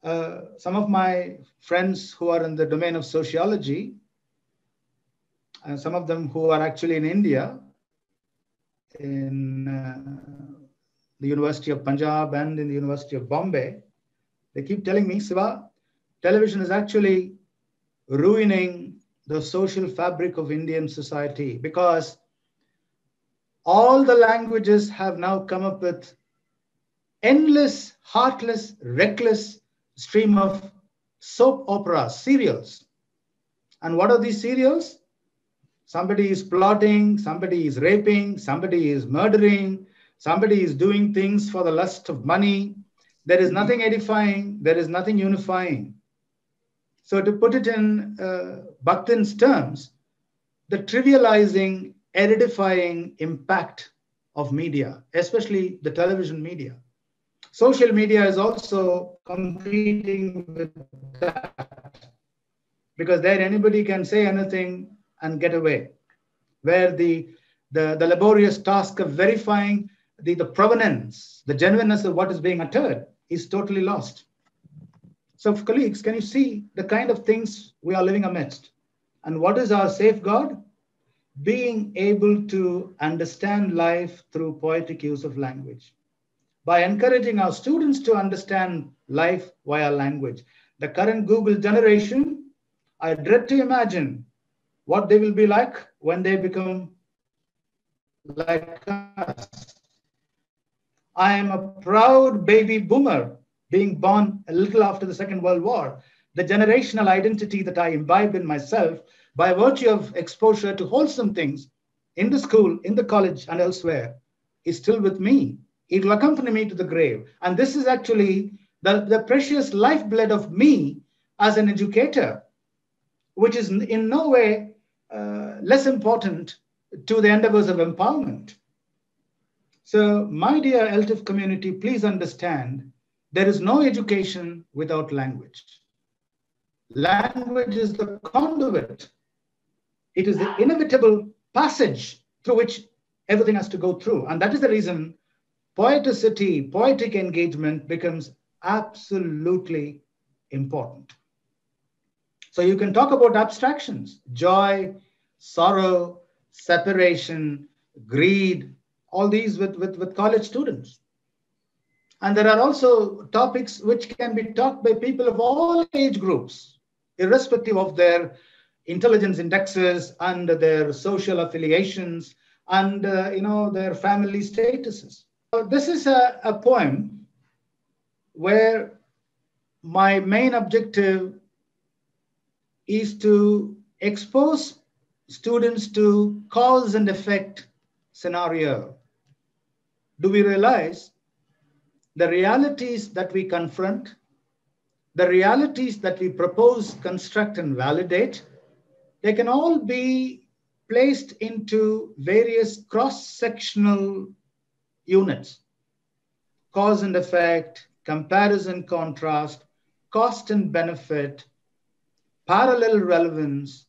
[SPEAKER 4] Some of my friends who are in the domain of sociology, and some of them who are actually in India, in the University of Punjab and in the University of Bombay, they keep telling me, Siva, television is actually ruining the social fabric of Indian society because all the languages have now come up with endless, heartless, reckless stream of soap operas, serials. And what are these serials? Somebody is plotting, somebody is raping, somebody is murdering, somebody is doing things for the lust of money. There is nothing edifying, there is nothing unifying. So to put it in Bakhtin's terms, the trivializing, edifying impact of media, especially the television media. Social media is also competing with that because there anybody can say anything and get away, where the laborious task of verifying the provenance, the genuineness of what is being uttered is totally lost. So colleagues, can you see the kind of things we are living amidst? And what is our safeguard? Being able to understand life through poetic use of language. By encouraging our students to understand life via language. The current Google generation, I dread to imagine what they will be like when they become like us. I am a proud baby boomer being born a little after the Second World War. The generational identity that I imbibe in myself by virtue of exposure to wholesome things in the school, in the college, and elsewhere is still with me. It will accompany me to the grave. And this is actually the precious lifeblood of me as an educator, which is in no way less important to the endeavors of empowerment. So, my dear ELTIF community, please understand there is no education without language. Language is the conduit. It is the inevitable passage through which everything has to go through. And that is the reason poeticity, poetic engagement becomes absolutely important. So you can talk about abstractions, joy, sorrow, separation, greed, all these with college students. And there are also topics which can be taught by people of all age groups, irrespective of their intelligence indexes and their social affiliations and their family statuses. So this is a poem where my main objective is to expose students to cause and effect scenario. Do we realize the realities that we confront, the realities that we propose, construct, and validate, they can all be placed into various cross-sectional units. Cause and effect, comparison, contrast, cost and benefit, parallel relevance,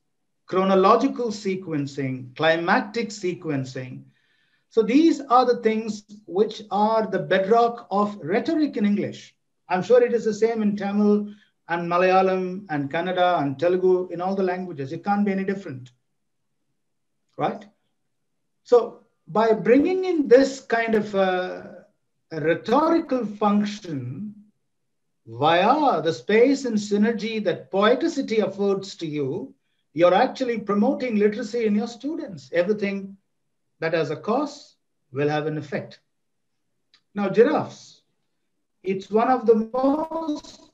[SPEAKER 4] chronological sequencing, climactic sequencing. So these are the things which are the bedrock of rhetoric in English. I'm sure it is the same in Tamil and Malayalam and Kannada and Telugu, in all the languages. It can't be any different, right? So by bringing in this kind of a rhetorical function via the space and synergy that poeticity affords to you, you're actually promoting literacy in your students. Everything that has a cause will have an effect. Now, giraffes. It's one of the most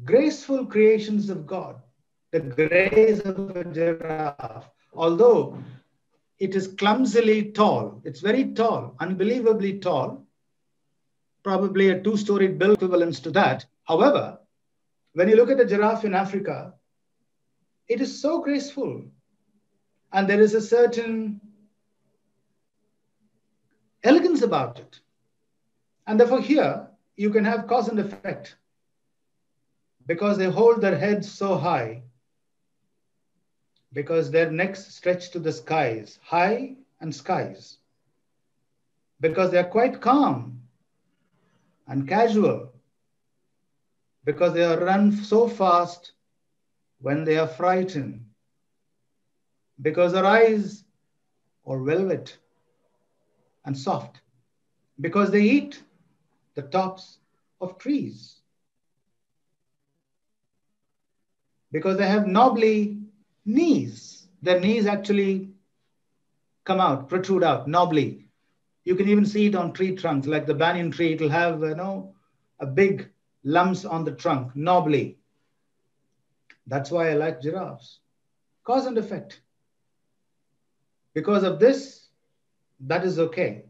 [SPEAKER 4] graceful creations of God, the grace of a giraffe. Although it is clumsily tall, it's very tall, unbelievably tall, probably a two-storied building equivalence to that. However, when you look at a giraffe in Africa, it is so graceful. And there is a certain elegance about it. And therefore here, you can have cause and effect because they hold their heads so high, because their necks stretch to the skies, high and skies, because they are quite calm and casual, because they are run so fast when they are frightened, because their eyes are velvet and soft, because they eat the tops of trees, because they have knobbly knees. Their knees actually come out, protrude out, knobbly. You can even see it on tree trunks, like the banyan tree. It'll have, a big lumps on the trunk, knobbly. That's why I like giraffes. Cause and effect. Because of this, that is okay.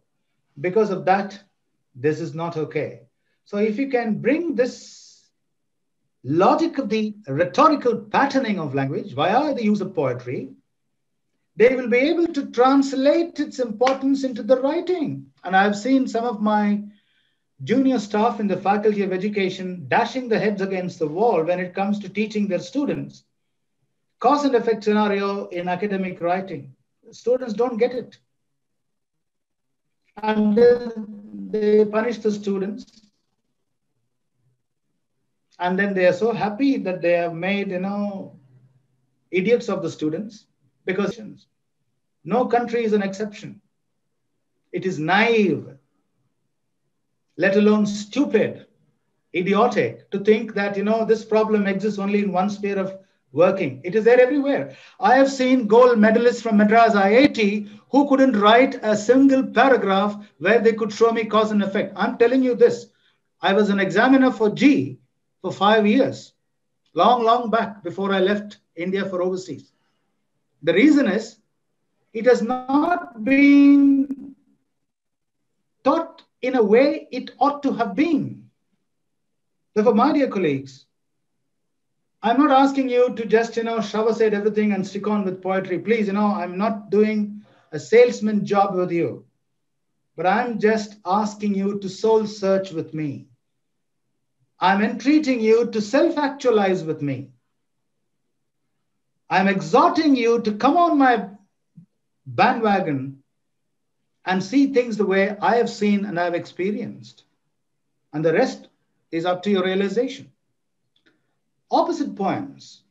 [SPEAKER 4] Because of that, this is not okay. So if you can bring this logic of the rhetorical patterning of language via the use of poetry, they will be able to translate its importance into the writing. And I've seen some of my junior staff in the Faculty of Education dashing their heads against the wall when it comes to teaching their students cause and effect scenario in academic writing. Students don't get it. And then they punish the students. And then they are so happy that they have made, idiots of the students, because no country is an exception. It is naive, let alone stupid, idiotic to think that, this problem exists only in one sphere of working. It is there everywhere. I have seen gold medalists from Madras IIT who couldn't write a single paragraph where they could show me cause and effect. I'm telling you this. I was an examiner for G for 5 years, long back before I left India for overseas. The reason is it has not been taught in a way it ought to have been. Therefore, my dear colleagues, I'm not asking you to just, shove aside everything and stick on with poetry. Please, I'm not doing a salesman job with you, but I'm just asking you to soul search with me. I'm entreating you to self-actualize with me. I'm exhorting you to come on my bandwagon and see things the way I have seen and I've experienced. And the rest is up to your realization. Opposite poems.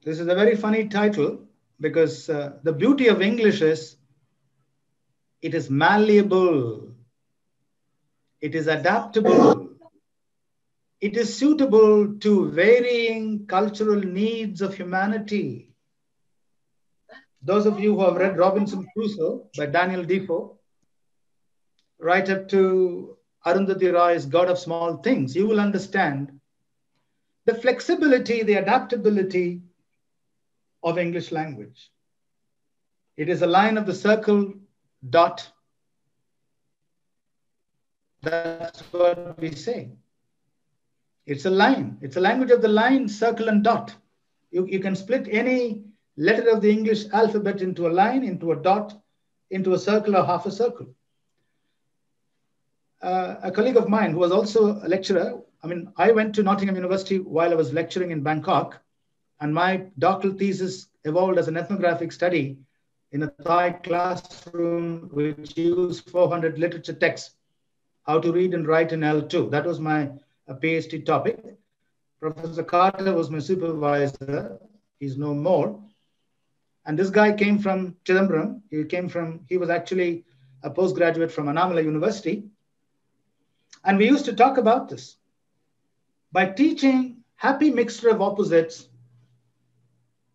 [SPEAKER 4] This is a very funny title because the beauty of English is it is malleable. It is adaptable. It is suitable to varying cultural needs of humanity. Those of you who have read Robinson Crusoe by Daniel Defoe, right up to Arundhati Roy's God of Small Things, you will understand the flexibility, the adaptability of English language. It is a line of the circle, dot. That's what we say. It's a line. It's a language of the line, circle, and dot. You can split any letter of the English alphabet into a line, into a dot, into a circle or half a circle. A colleague of mine who was also a lecturer, I went to Nottingham University while I was lecturing in Bangkok, and my doctoral thesis evolved as an ethnographic study in a Thai classroom which used 400 literature texts, how to read and write in L2. That was my PhD topic. Professor Carter was my supervisor. He's no more. And this guy came from Chidambaram. He was actually a postgraduate from Annamalai University. And we used to talk about this. By teaching happy mixture of opposites,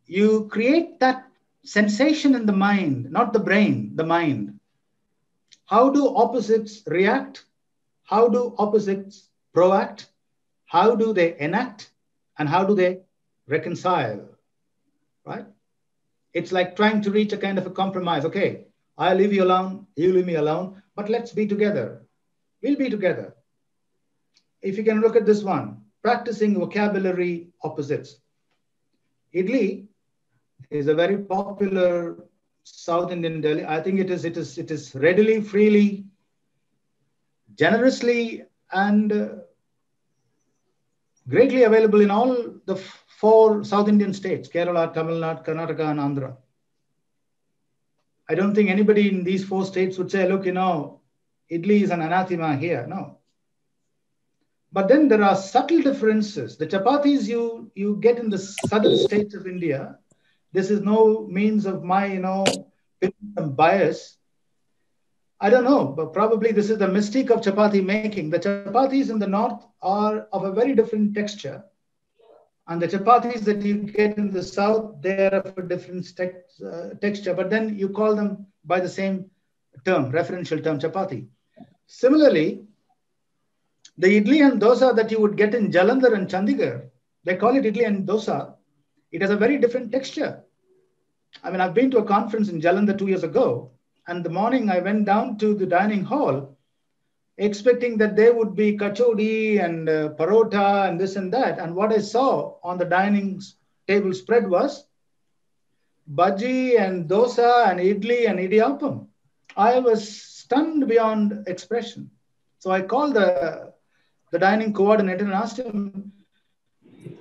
[SPEAKER 4] you create that sensation in the mind, not the brain, the mind. How do opposites react? how do opposites proact? How do they enact? And how do they reconcile? Right? It's like trying to reach a kind of a compromise. Okay, I leave you alone, you leave me alone, but let's be together. We'll be together. If you can look at this one, practicing vocabulary opposites. Idli is a very popular South Indian Delhi. I think it is readily, freely, generously, and greatly available in all the four South Indian states, Kerala, Tamil Nadu, Karnataka, and Andhra. I don't think anybody in these four states would say, look, idli is an anathema here. No. But then there are subtle differences. The chapatis you get in the southern states of India, this is no means of my, bias. I don't know, but probably this is the mystique of chapati making. The chapatis in the north are of a very different texture. And the chapatis that you get in the south, they're of a different texture, but then you call them by the same term, referential term, chapati. Similarly, the idli and dosa that you would get in Jalandhar and Chandigarh, they call it idli and dosa. It has a very different texture. I mean, I've been to a conference in Jalandhar 2 years ago, and the morning I went down to the dining hall, expecting that there would be kachori and parota and this and that. And what I saw on the dining table spread was bhaji and dosa and idli and idiyappam. I was stunned beyond expression. So I called the dining coordinator and asked him,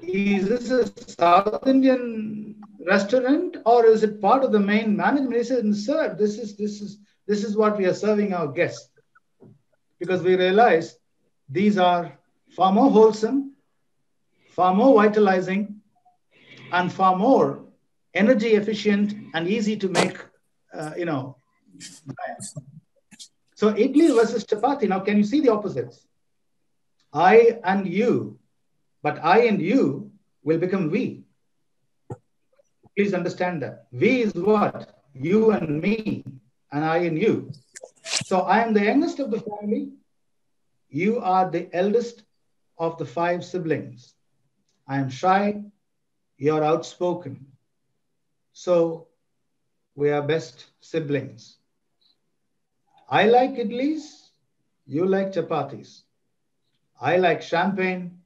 [SPEAKER 4] is this a South Indian restaurant or is it part of the main management? He said, sir, this is what we are serving our guests. Because we realize these are far more wholesome, far more vitalizing, and far more energy efficient and easy to make, So idli versus chapati. Now, can you see the opposites? I and you, but I and you will become we. Please understand that. We is what? You and me, and I and you. So I am the youngest of the family. You are the eldest of the 5 siblings. I am shy. You're outspoken. So we are best siblings. I like idlis. You like chapatis. I like champagne.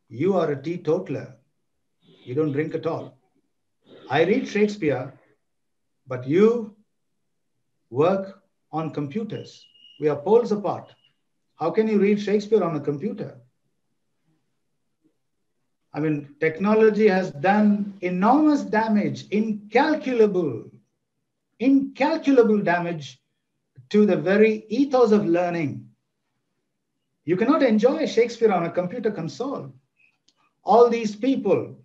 [SPEAKER 4] You are a teetotaler. You don't drink at all. I read Shakespeare, but you work on computers. We are poles apart. How can you read Shakespeare on a computer? I mean, technology has done enormous damage, incalculable damage to the very ethos of learning. You cannot enjoy Shakespeare on a computer console. All these people,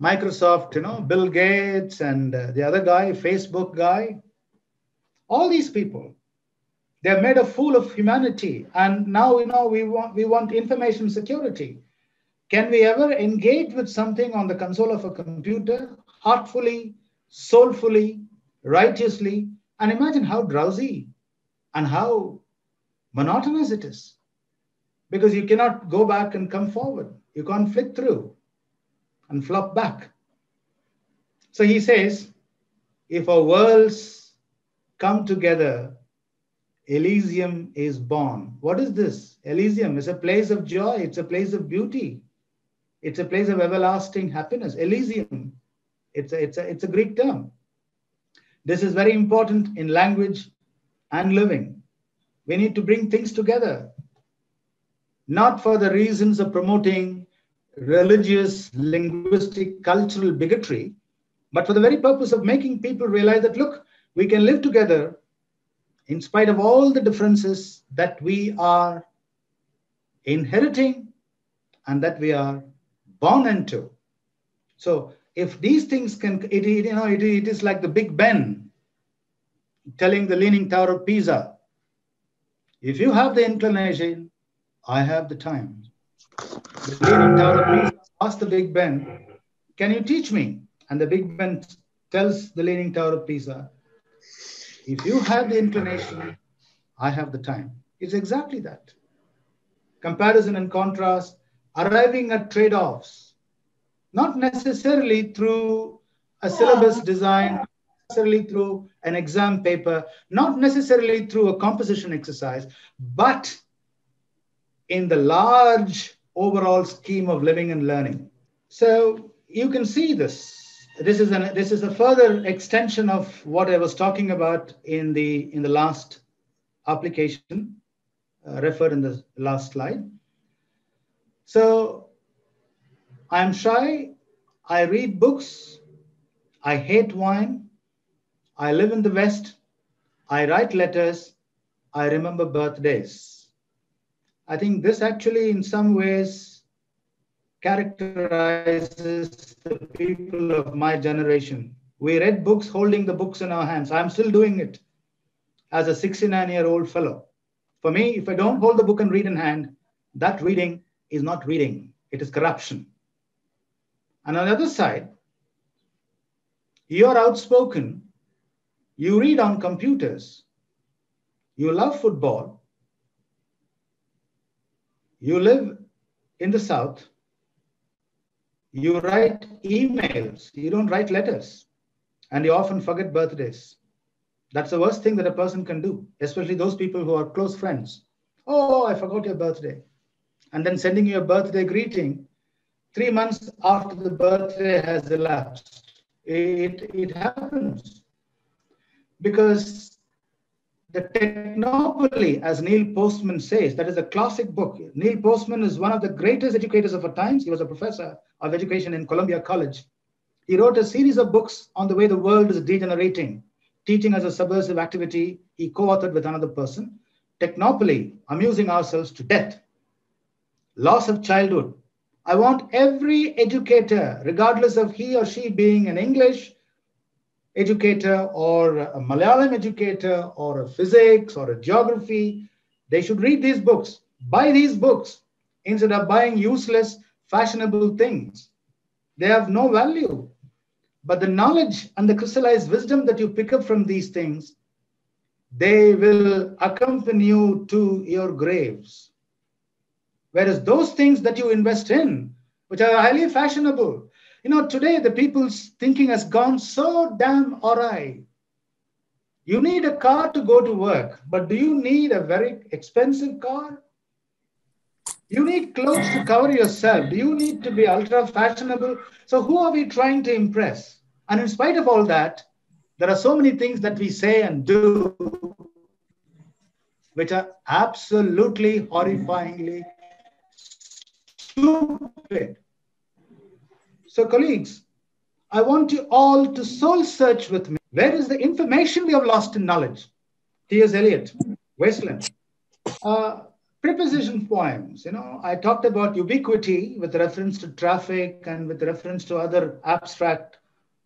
[SPEAKER 4] Microsoft, Bill Gates and the other guy, Facebook guy, all these people, they've made a fool of humanity. And now, we want information security. Can we ever engage with something on the console of a computer heartfully, soulfully, righteously? And imagine how drowsy and how monotonous it is. Because you cannot go back and come forward. You can't flick through and flop back. So he says, if our worlds come together, Elysium is born. What is this? Elysium is a place of joy. It's a place of beauty. It's a place of everlasting happiness. Elysium. It's a Greek term. This is very important in language and living. We need to bring things together, not for the reasons of promoting religious, linguistic, cultural bigotry, but for the very purpose of making people realize that, look, we can live together in spite of all the differences that we are inheriting and that we are born into. So if these things can, it is like the Big Ben telling the Leaning Tower of Pisa, if you have the inclination, I have the time. The Leaning Tower of Pisa asks the Big Ben, can you teach me? And the Big Ben tells the Leaning Tower of Pisa, if you have the inclination, I have the time. It's exactly that. Comparison and contrast, arriving at trade-offs, not necessarily through a syllabus design, not necessarily through an exam paper, not necessarily through a composition exercise, but in the large overall scheme of living and learning. So you can see this. This is a further extension of what I was talking about in the last application referred in the last slide. So I'm shy. I read books. I hate wine. I live in the West. I write letters. I remember birthdays. I think this actually, in some ways, characterizes the people of my generation. We read books holding the books in our hands. I'm still doing it as a 69-year-old fellow. For me, if I don't hold the book and read in hand, that reading is not reading. It is corruption. And on the other side, you're outspoken. You read on computers. You love football. You live in the South. You write emails. You don't write letters. And you often forget birthdays. That's the worst thing that a person can do, especially those people who are close friends. Oh, I forgot your birthday. And then sending you a birthday greeting 3 months after the birthday has elapsed. It happens. Because the technopoly, as Neil Postman says, that is a classic book. Neil Postman is one of the greatest educators of our times. He was a professor of education in Columbia College. He wrote a series of books on the way the world is degenerating. Teaching as a subversive activity, he co-authored with another person. Technopoly, amusing ourselves to death. Loss of childhood. I want every educator, regardless of he or she being an English educator or a Malayalam educator or a physics or a geography, they should read these books, buy these books instead of buying useless, fashionable things. They have no value. But the knowledge and the crystallized wisdom that you pick up from these things, they will accompany you to your graves. Whereas those things that you invest in, which are highly fashionable, today the people's thinking has gone so damn awry. You need a car to go to work, but do you need a very expensive car? You need clothes to cover yourself. Do you need to be ultra fashionable? So who are we trying to impress? And in spite of all that, there are so many things that we say and do which are absolutely horrifyingly stupid. So colleagues, I want you all to soul search with me. Where is the information we have lost in knowledge? T.S. Eliot, Wasteland. Preposition poems. I talked about ubiquity with reference to traffic and with reference to other abstract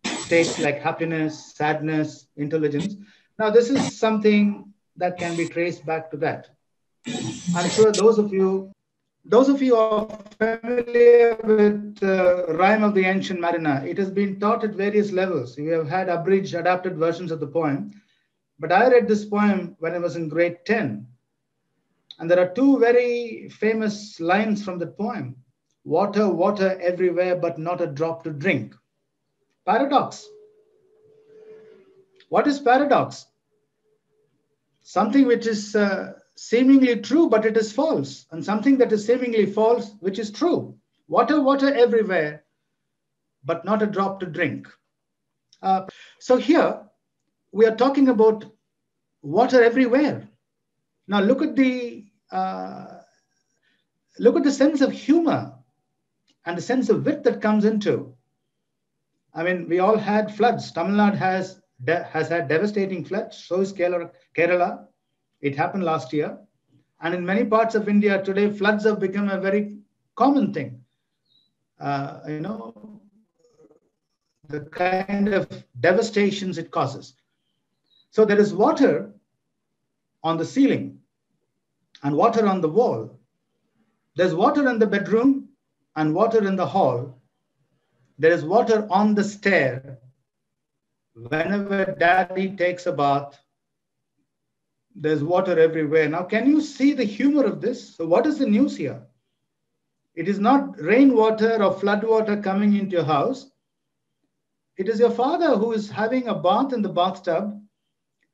[SPEAKER 4] states like happiness, sadness, intelligence. Now, this is something that can be traced back to that. I'm sure those of you are familiar with the Rhyme of the Ancient Mariner. It has been taught at various levels. We have had abridged, adapted versions of the poem. But I read this poem when I was in grade 10. And there are two very famous lines from the poem. Water, water everywhere, but not a drop to drink. Paradox. What is paradox? Something which is seemingly true, but it is false. And something that is seemingly false, which is true. Water, water everywhere, but not a drop to drink. So here, we are talking about water everywhere. Now look at the sense of humor and the sense of wit that comes into. I mean, we all had floods. Tamil Nadu has had devastating floods. So is Kerala. It happened last year. And in many parts of India today, floods have become a very common thing. The kind of devastations it causes. So there is water on the ceiling and water on the wall. There's water in the bedroom and water in the hall. There is water on the stair. Whenever daddy takes a bath, There's water everywhere. Now, can you see the humor of this? So what is the news here? It is not rainwater or flood water coming into your house. It is your father who is having a bath in the bathtub,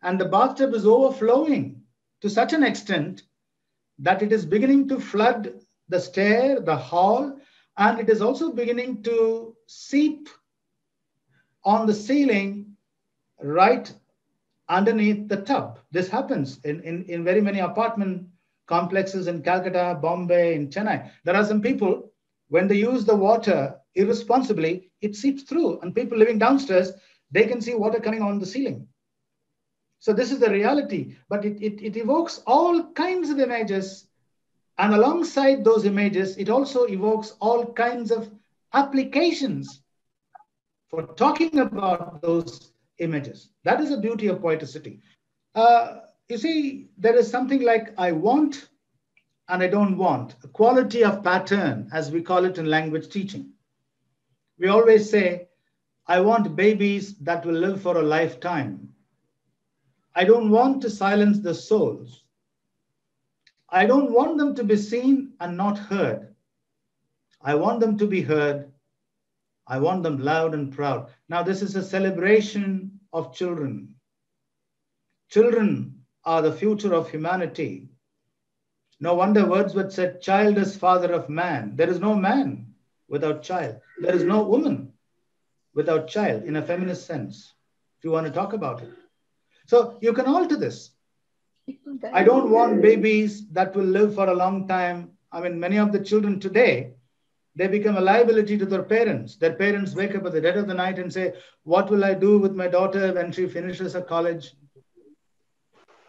[SPEAKER 4] and the bathtub is overflowing to such an extent that it is beginning to flood the stair, the hall, and it is also beginning to seep on the ceiling right underneath the tub. This happens in very many apartment complexes in Calcutta, Bombay, in Chennai. There are some people, when they use the water irresponsibly, it seeps through, and people living downstairs, they can see water coming on the ceiling. So this is the reality, but it evokes all kinds of images. And alongside those images, it also evokes all kinds of applications for talking about those images. That is the beauty of poeticity. You see, there is something like I want and I don't want, a quality of pattern, as we call it in language teaching. We always say, I want babies that will live for a lifetime. I don't want to silence the souls. I don't want them to be seen and not heard. I want them to be heard. I want them loud and proud. Now, this is a celebration of children. Children are the future of humanity. No wonder Wordsworth said, child is father of man. There is no man without child. There is no woman without child in a feminist sense, if you want to talk about it. So you can alter this. I don't want babies that will live for a long time. I mean, many of the children today, they become a liability to their parents. Their parents wake up at the dead of the night and say, what will I do with my daughter when she finishes her college?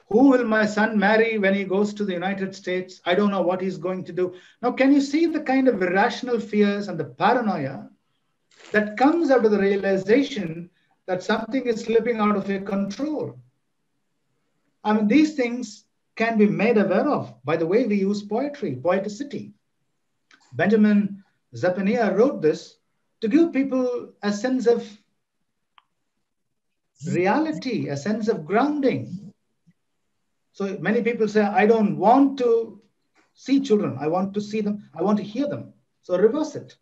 [SPEAKER 4] Who will my son marry when he goes to the United States? I don't know what he's going to do. Now, can you see the kind of irrational fears and the paranoia that comes out of the realization that something is slipping out of your control? I mean, these things can be made aware of by the way we use poetry, poeticity. Benjamin Zephaniah wrote this to give people a sense of reality, a sense of grounding. So many people say, I don't want to see children. I want to see them. I want to hear them. So reverse it.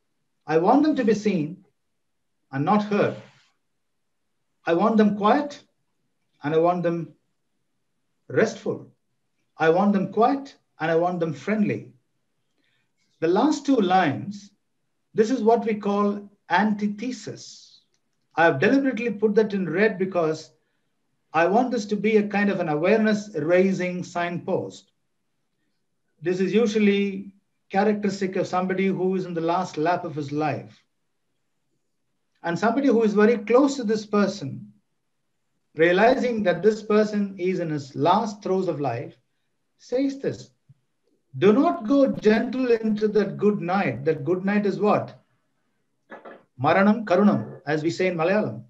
[SPEAKER 4] I want them to be seen and not heard. I want them quiet and I want them restful. I want them quiet and I want them friendly. The last two lines, this is what we call antithesis. I have deliberately put that in red because I want this to be a kind of an awareness-raising signpost. This is usually characteristic of somebody who is in the last lap of his life. And somebody who is very close to this person, realizing that this person is in his last throes of life, says this. Do not go gentle into that good night. That good night is what? Maranam Karunam, as we say in Malayalam.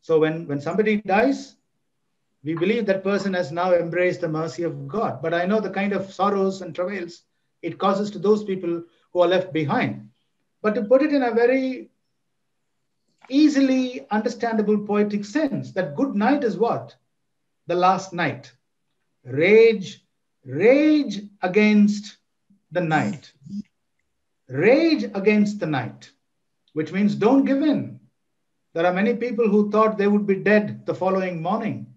[SPEAKER 4] So when somebody dies, we believe that person has now embraced the mercy of God. But I know the kind of sorrows and travails it causes to those people who are left behind. But to put it in a very easily understandable poetic sense, that good night is what? The last night. Rage against the night. Rage against the night, which means don't give in. There are many people who thought they would be dead the following morning,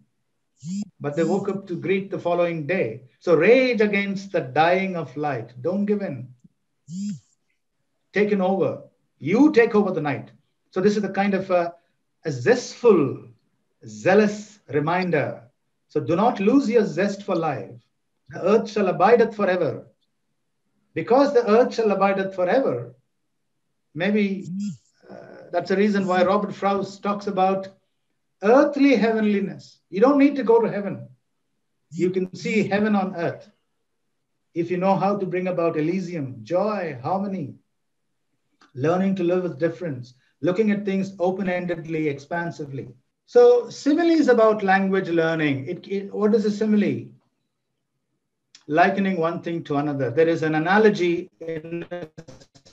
[SPEAKER 4] but they woke up to greet the following day. So rage against the dying of light. Don't give in. Taken over. You take over the night. So this is the kind of a zestful, zealous reminder. So do not lose your zest for life. The earth shall abideth forever. Because the earth shall abideth forever, maybe that's the reason why Robert Frost talks about earthly heavenliness. You don't need to go to heaven. You can see heaven on earth if you know how to bring about Elysium, joy, harmony, learning to live with difference, looking at things open-endedly, expansively. So simile is about language learning. What is a simile? Likening one thing to another. There is an analogy in a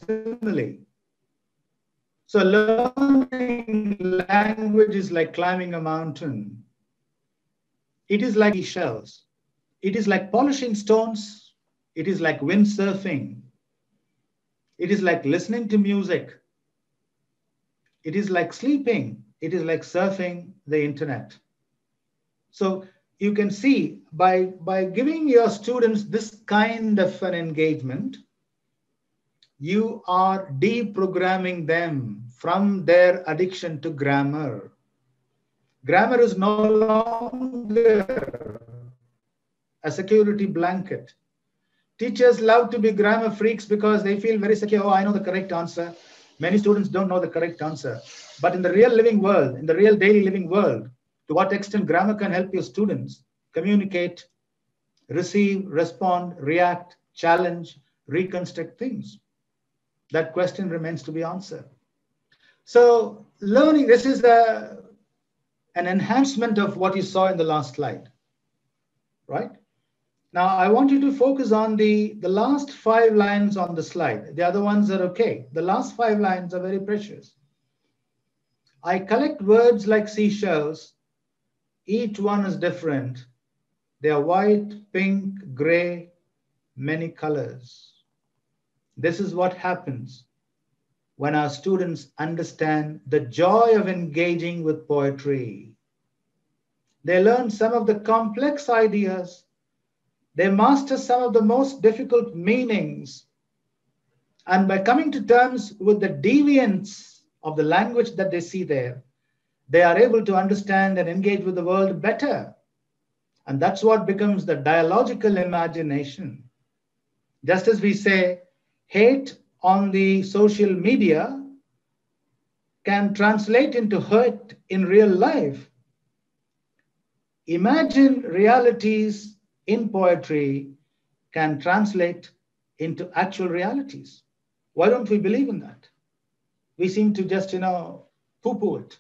[SPEAKER 4] simile. So learning language is like climbing a mountain. It is like seashells. It is like polishing stones. It is like windsurfing. It is like listening to music. It is like sleeping. It is like surfing the internet. So you can see by giving your students this kind of an engagement, you are deprogramming them from their addiction to grammar. Grammar is no longer a security blanket. Teachers love to be grammar freaks because they feel very secure. Oh, I know the correct answer. Many students don't know the correct answer. But in the real living world, in the real daily living world, to what extent grammar can help your students communicate, receive, respond, react, challenge, reconstruct things? That question remains to be answered. So learning, this is an enhancement of what you saw in the last slide, right? Now, I want you to focus on the last 5 lines on the slide. The other ones are okay. The last 5 lines are very precious. I collect words like seashells. Each one is different. They are white, pink, gray, many colors. This is what happens when our students understand the joy of engaging with poetry. They learn some of the complex ideas. They master some of the most difficult meanings. And by coming to terms with the deviance of the language that they see there, they are able to understand and engage with the world better. And that's what becomes the dialogical imagination. Just as we say, hate on the social media can translate into hurt in real life. Imagine realities in poetry can translate into actual realities. Why don't we believe in that? We seem to just, poo-poo it.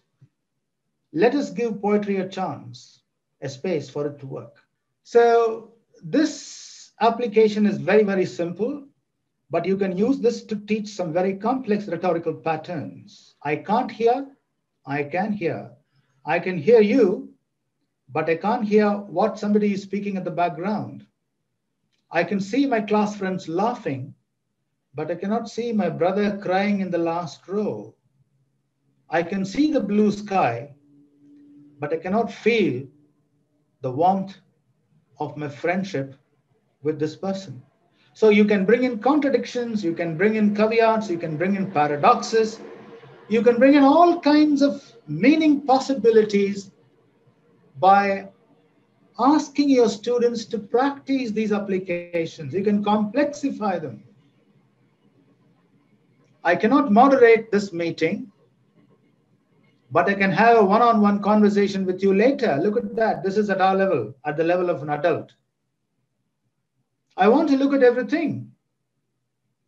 [SPEAKER 4] Let us give poetry a chance, a space for it to work. So this application is very, very simple, but you can use this to teach some very complex rhetorical patterns. I can't hear, I can hear. I can hear you, but I can't hear what somebody is speaking at the background. I can see my class friends laughing, but I cannot see my brother crying in the last row. I can see the blue sky, but I cannot feel the warmth of my friendship with this person. So you can bring in contradictions, you can bring in caveats, you can bring in paradoxes, you can bring in all kinds of meaning possibilities by asking your students to practice these applications. You can complexify them. I cannot moderate this meeting, but I can have a one-on-one conversation with you later. Look at that. This is at our level, at the level of an adult. I want to look at everything,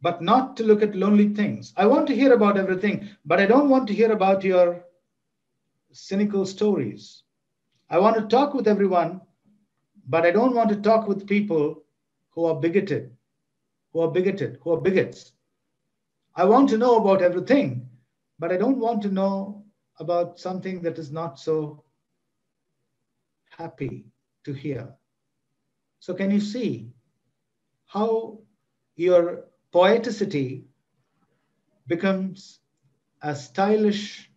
[SPEAKER 4] but not to look at lonely things. I want to hear about everything, but I don't want to hear about your cynical stories. I want to talk with everyone, but I don't want to talk with people who are bigoted, who are bigots. I want to know about everything, but I don't want to know about something that is not so happy to hear. So can you see how your poeticity becomes a stylish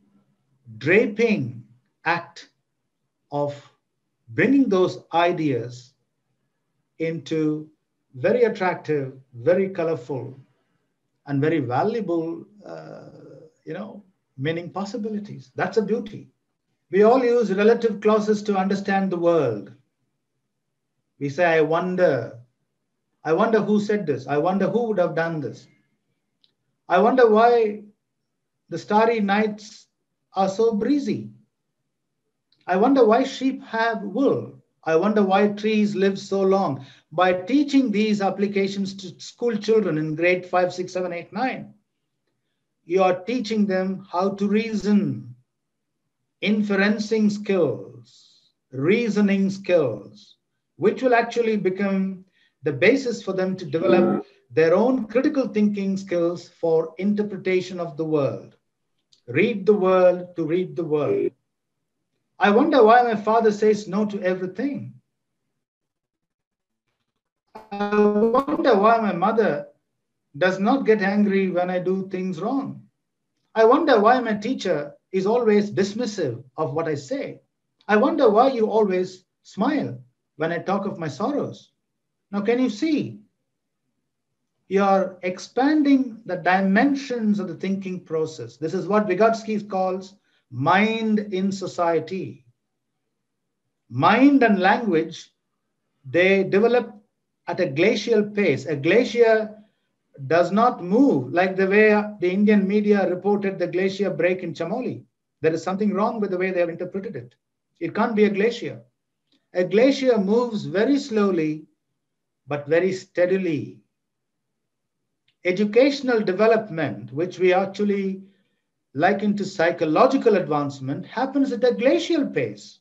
[SPEAKER 4] draping act of bringing those ideas into very attractive, very colorful, and very valuable, meaning possibilities. That's a beauty. We all use relative clauses to understand the world. We say, I wonder who said this. I wonder who would have done this. I wonder why the starry nights are so breezy. I wonder why sheep have wool. I wonder why trees live so long. By teaching these applications to school children in grade 5, 6, 7, 8, 9, you are teaching them how to reason, inferencing skills, reasoning skills, which will actually become the basis for them to develop their own critical thinking skills for interpretation of the world. Read the world to read the world. I wonder why my father says no to everything. I wonder why my mother does not get angry when I do things wrong. I wonder why my teacher is always dismissive of what I say. I wonder why you always smile when I talk of my sorrows. Now, can you see? You're expanding the dimensions of the thinking process. This is what Vygotsky calls mind in society. Mind and language, they develop at a glacial pace. A glacier does not move like the way the Indian media reported the glacier break in Chamoli. There is something wrong with the way they have interpreted it. It can't be a glacier. A glacier moves very slowly, but very steadily. Educational development, which we actually liken to psychological advancement, happens at a glacial pace,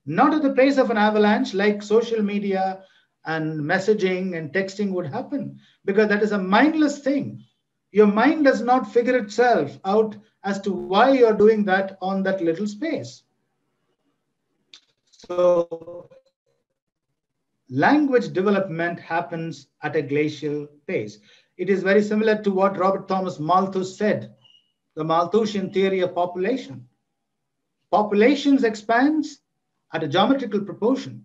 [SPEAKER 4] not at the pace of an avalanche like social media and messaging and texting would happen, because that is a mindless thing. Your mind does not figure itself out as to why you're doing that on that little space. So language development happens at a glacial pace. It is very similar to what Robert Thomas Malthus said, the Malthusian theory of population. Populations expands at a geometrical proportion,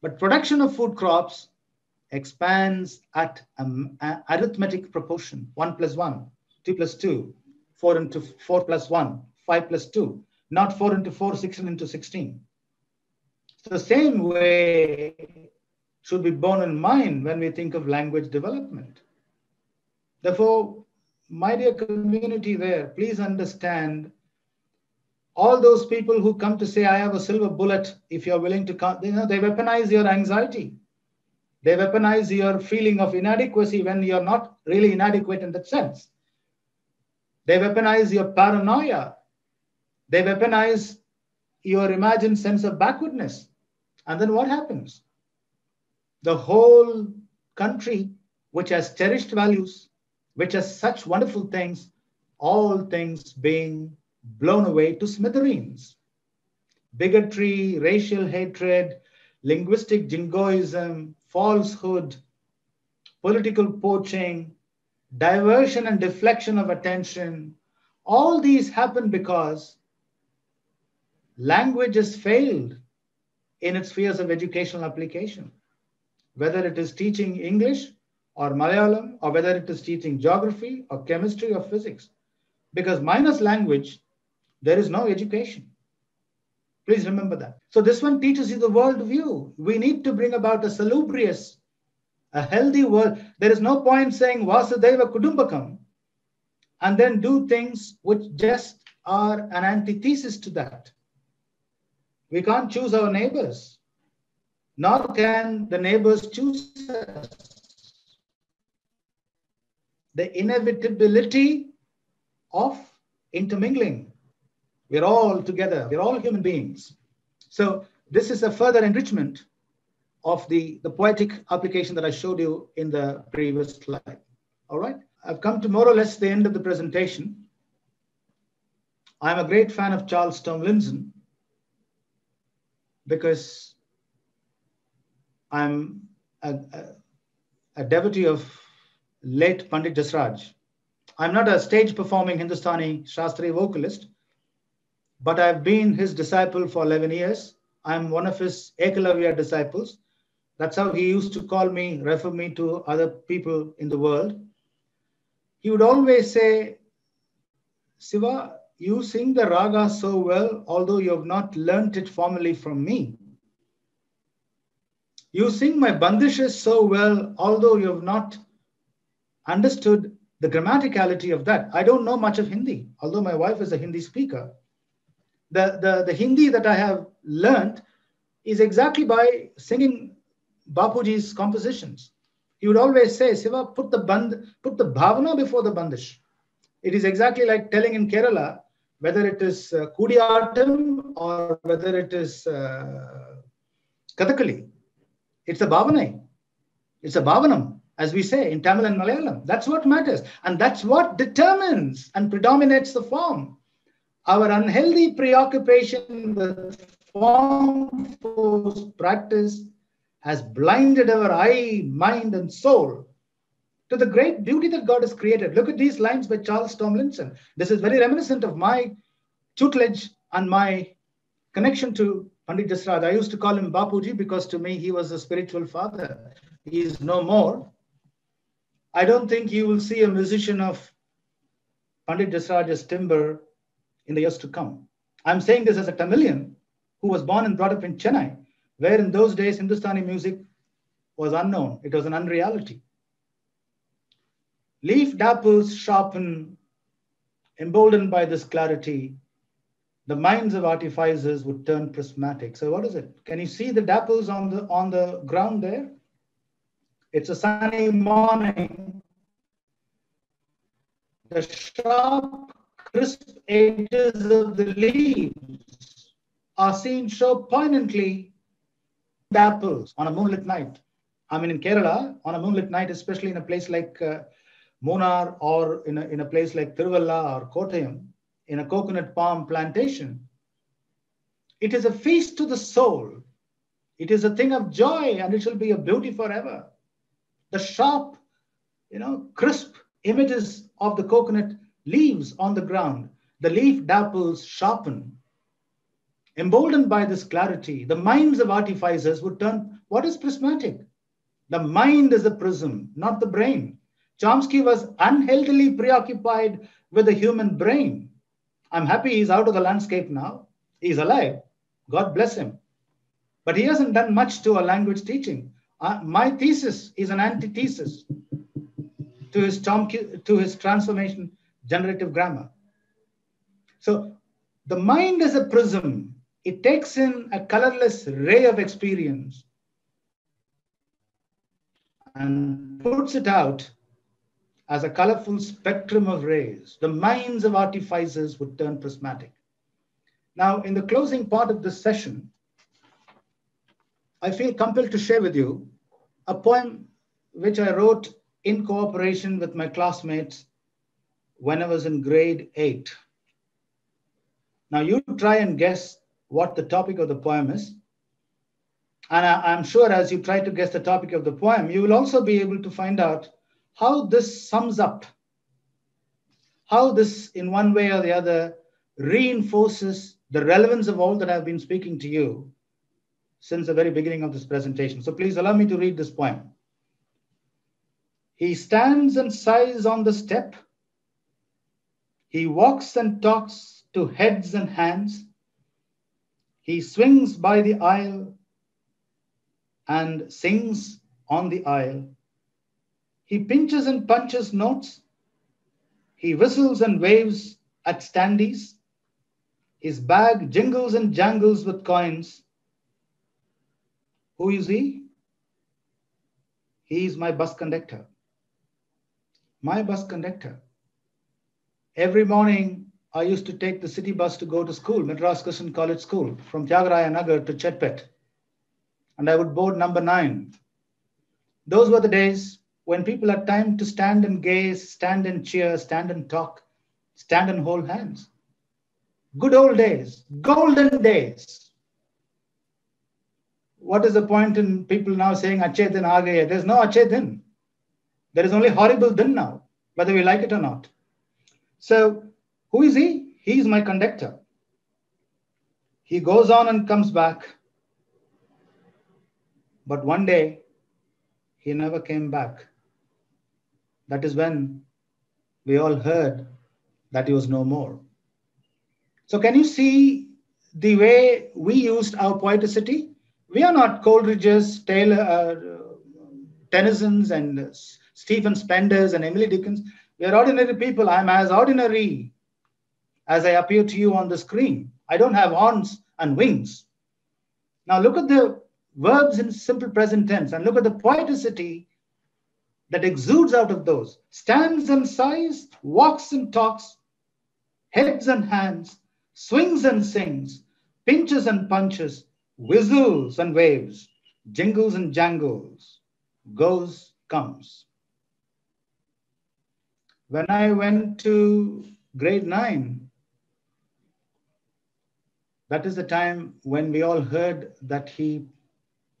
[SPEAKER 4] but production of food crops expands at an arithmetic proportion, 1 plus 1, 2 plus 2, 4 into 4 plus 1, 5 plus 2, not 4 into 4, 16 into 16. So the same way should be borne in mind when we think of language development. Therefore, my dear community there, please understand all those people who come to say, I have a silver bullet, if you're willing to come, they weaponize your anxiety. They weaponize your feeling of inadequacy when you're not really inadequate in that sense. They weaponize your paranoia. They weaponize your imagined sense of backwardness. And then what happens? The whole country, which has cherished values, which has such wonderful things, all things being blown away to smithereens. Bigotry, racial hatred, linguistic jingoism, falsehood, political poaching, diversion and deflection of attention, all these happen because language has failed in its spheres of educational application. Whether it is teaching English or Malayalam, or whether it is teaching geography or chemistry or physics. Because minus language, there is no education. Please remember that. So this one teaches you the world view. We need to bring about a salubrious, a healthy world. There is no point saying Vasudeva Kudumbakam and then do things which just are an antithesis to that. We can't choose our neighbors, nor can the neighbors choose us. The inevitability of intermingling. We're all together. We're all human beings. So this is a further enrichment of the poetic application that I showed you in the previous slide. All right. I've come to more or less the end of the presentation. I'm a great fan of Charles Tomlinson because I'm a devotee of late Pandit Jasraj. I'm not a stage performing Hindustani Shastriya vocalist, but I've been his disciple for 11 years. I'm one of his Ekalavya disciples. That's how he used to call me, refer me to other people in the world. He would always say, Siva, you sing the raga so well, although you have not learnt it formally from me. You sing my bandishes so well, although you have not understood the grammaticality of that. I don't know much of Hindi, although my wife is a Hindi speaker. The Hindi that I have learnt is exactly by singing Bapuji's compositions. He would always say, Siva, put the bhavana before the bandish. It is exactly like telling in Kerala, whether it is Kudiyatam or whether it is Kathakali. It's a bhavana. It's a bhavanam, as we say in Tamil and Malayalam. That's what matters. And that's what determines and predominates the form. Our unhealthy preoccupation with form force practice has blinded our eye, mind, and soul to the great beauty that God has created. Look at these lines by Charles Tomlinson. This is very reminiscent of my tutelage and my connection to Pandit Jasraj. I used to call him Bapuji because to me he was a spiritual father. He is no more. I don't think you will see a musician of Pandit Jasraj's timbre in the years to come. I'm saying this as a Tamilian who was born and brought up in Chennai, where in those days Hindustani music was unknown. It was an unreality. Leaf dapples sharpen, emboldened by this clarity, the minds of artificers would turn prismatic. So what is it? Can you see the dapples on the ground there? It's a sunny morning. The sharp, crisp edges of the leaves are seen so poignantly. Dapples on a moonlit night. I mean, in Kerala, on a moonlit night, especially in a place like Munnar or in a place like Tiruvalla or Kottayam, in a coconut palm plantation, it is a feast to the soul. It is a thing of joy, and it shall be a beauty forever. The sharp, crisp images of the coconut leaves on the ground, the leaf dapples sharpen. Emboldened by this clarity, the minds of artificers would turn. What is prismatic? The mind is a prism, not the brain. Chomsky was unhealthily preoccupied with the human brain. I'm happy he's out of the landscape now. He's alive. God bless him. But he hasn't done much to our language teaching. My thesis is an antithesis to his transformation generative grammar. So the mind is a prism. It takes in a colorless ray of experience and puts it out as a colorful spectrum of rays. The minds of artificers would turn prismatic. Now, in the closing part of this session, I feel compelled to share with you a poem which I wrote in cooperation with my classmates when I was in grade 8. Now, you try and guess what the topic of the poem is. And I'm sure as you try to guess the topic of the poem, you will also be able to find out how this sums up, how this in one way or the other reinforces the relevance of all that I've been speaking to you since the very beginning of this presentation. So please allow me to read this poem. He stands and sighs on the step. He walks and talks to heads and hands. He swings by the aisle and sings on the aisle. He pinches and punches notes. He whistles and waves at standees. His bag jingles and jangles with coins. Who is he? He is my bus conductor. My bus conductor. Every morning, I used to take the city bus to go to school, Madras Christian College School, from Tyagaraya Nagar to Chetpet. And I would board number 9. Those were the days when people had time to stand and gaze, stand and cheer, stand and talk, stand and hold hands. Good old days, golden days. What is the point in people now saying, Ache din aa gaye? There's no Ache din. There is only horrible din now, whether we like it or not. So, who is he? He is my conductor. He goes on and comes back. But one day, he never came back. That is when we all heard that he was no more. So can you see the way we used our poeticity? We are not Coleridge's, Tennyson's and Stephen Spencer's and Emily Dickin's. We are ordinary people. I'm as ordinary as I appear to you on the screen. I don't have horns and wings. Now look at the verbs in simple present tense and look at the poeticity that exudes out of those. Stands and sighs, walks and talks, heads and hands, swings and sings, pinches and punches, whistles and waves, jingles and jangles, goes, comes. When I went to grade 9, that is the time when we all heard that he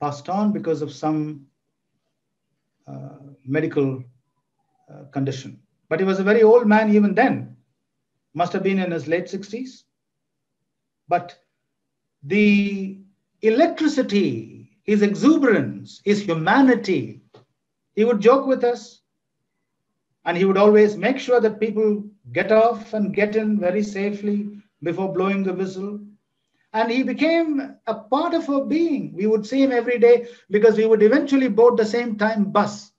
[SPEAKER 4] passed on because of some medical condition. But he was a very old man even then, must have been in his late 60s. But the electricity, his exuberance, his humanity, he would joke with us, and he would always make sure that people get off and get in very safely before blowing the whistle. And he became a part of our being. We would see him every day because we would eventually board the same time bus.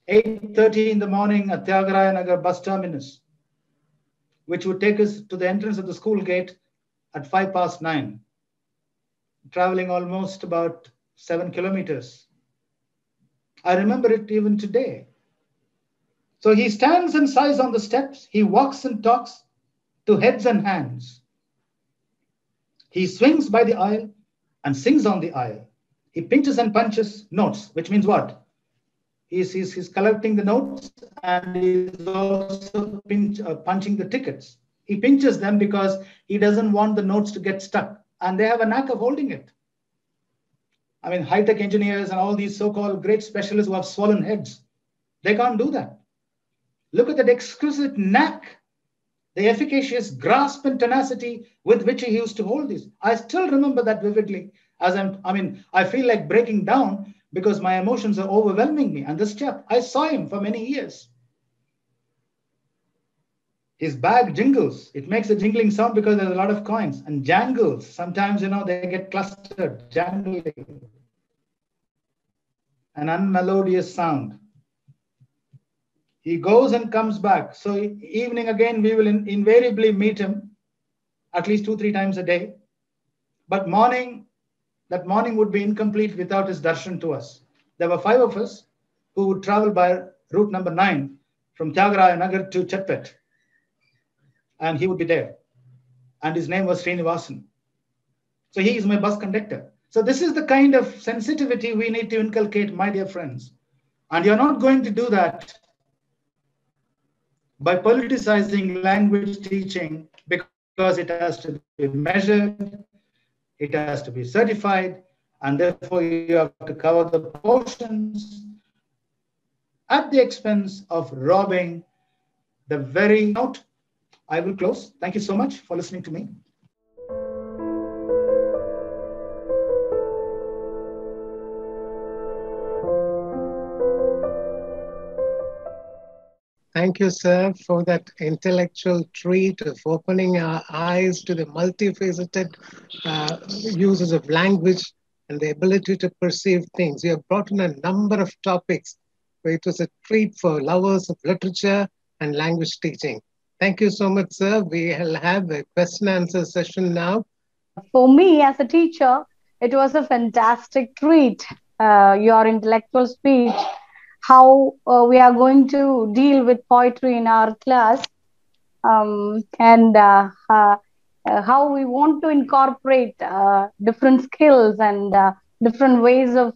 [SPEAKER 4] 8:30 in the morning at Tyagaraja Nagar bus terminus, which would take us to the entrance of the school gate at 9:05, traveling almost about 7 kilometers. I remember it even today. So he stands and sighs on the steps. He walks and talks to heads and hands. He swings by the aisle and sings on the aisle. He pinches and punches notes, which means what? He's collecting the notes, and he's also punching the tickets. He pinches them because he doesn't want the notes to get stuck, and they have a knack of holding it. I mean, high-tech engineers and all these so-called great specialists who have swollen heads, they can't do that. Look at that exquisite knack, the efficacious grasp and tenacity with which he used to hold these. I still remember that vividly. I feel like breaking down because my emotions are overwhelming me. And this chap, I saw him for many years. His bag jingles. It makes a jingling sound because there's a lot of coins, and jangles. Sometimes, they get clustered, jangling. An unmelodious sound. He goes and comes back. So evening again, we will invariably meet him at least 2-3 times a day. But that morning would be incomplete without his darshan to us. There were 5 of us who would travel by route number 9 from Tyagaraja Nagar to Chetpet. And he would be there. And his name was Srinivasan. So he is my bus conductor. So this is the kind of sensitivity we need to inculcate, my dear friends. And you're not going to do that by politicizing language teaching, because it has to be measured, it has to be certified, and therefore you have to cover the portions at the expense of robbing the very note. I will close. Thank you so much for listening to me.
[SPEAKER 1] Thank you, sir, for that intellectual treat of opening our eyes to the multifaceted uses of language and the ability to perceive things. You have brought in a number of topics where it was a treat for lovers of literature and language teaching. Thank you so much, sir. We will have a question and answer session now.
[SPEAKER 3] For me, as a teacher, it was a fantastic treat, your intellectual speech, how we are going to deal with poetry in our class, and how we want to incorporate different skills and different ways of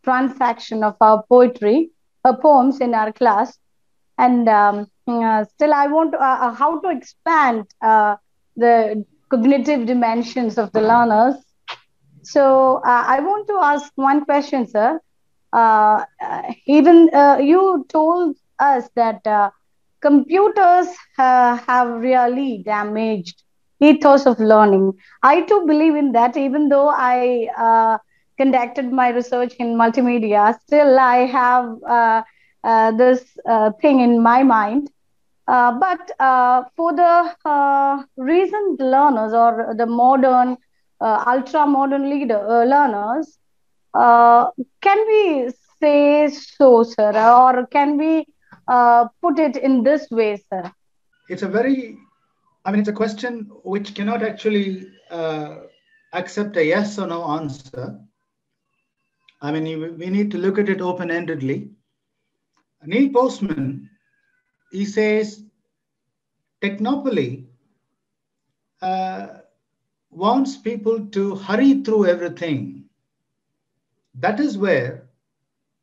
[SPEAKER 3] transaction of our poetry, poems in our class. And still, I want how to expand the cognitive dimensions of the learners. So I want to ask one question, sir. Even you told us that computers have really damaged ethos of learning. I too believe in that, even though I conducted my research in multimedia, still I have this thing in my mind. But for the recent learners or the modern, ultra-modern learners, can we say so, sir, or can we put it in this way, sir?
[SPEAKER 4] It's a question which cannot actually accept a yes or no answer. We need to look at it open-endedly. Neil Postman, he says, technopoly wants people to hurry through everything. That is where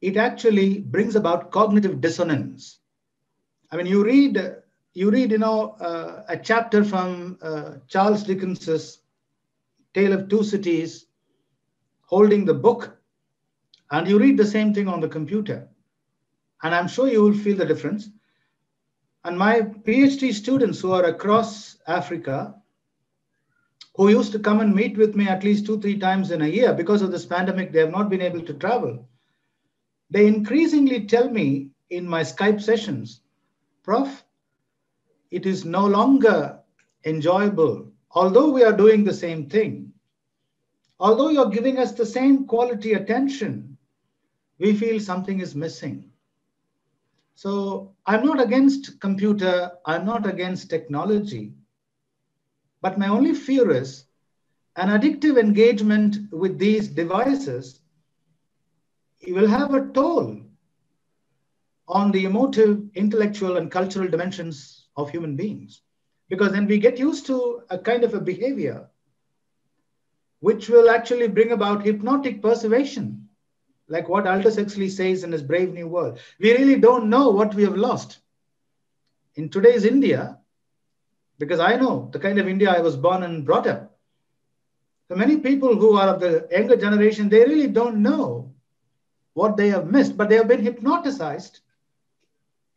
[SPEAKER 4] it actually brings about cognitive dissonance. You read a chapter from Charles Dickens's Tale of Two Cities, holding the book and you read the same thing on the computer. And I'm sure you will feel the difference. And my PhD students who are across Africa, who used to come and meet with me at least 2-3 times in a year, because of this pandemic, they have not been able to travel. They increasingly tell me in my Skype sessions, Prof, it is no longer enjoyable. Although we are doing the same thing, although you're giving us the same quality attention, we feel something is missing. So I'm not against computer, I'm not against technology, but my only fear is an addictive engagement with these devices will have a toll on the emotive, intellectual, and cultural dimensions of human beings. Because then we get used to a kind of a behavior which will actually bring about hypnotic persuasion, like what Aldous Huxley says in his Brave New World. We really don't know what we have lost. In today's India, because I know the kind of India I was born and brought up, so many people who are of the younger generation, they really don't know what they have missed, but they have been hypnotized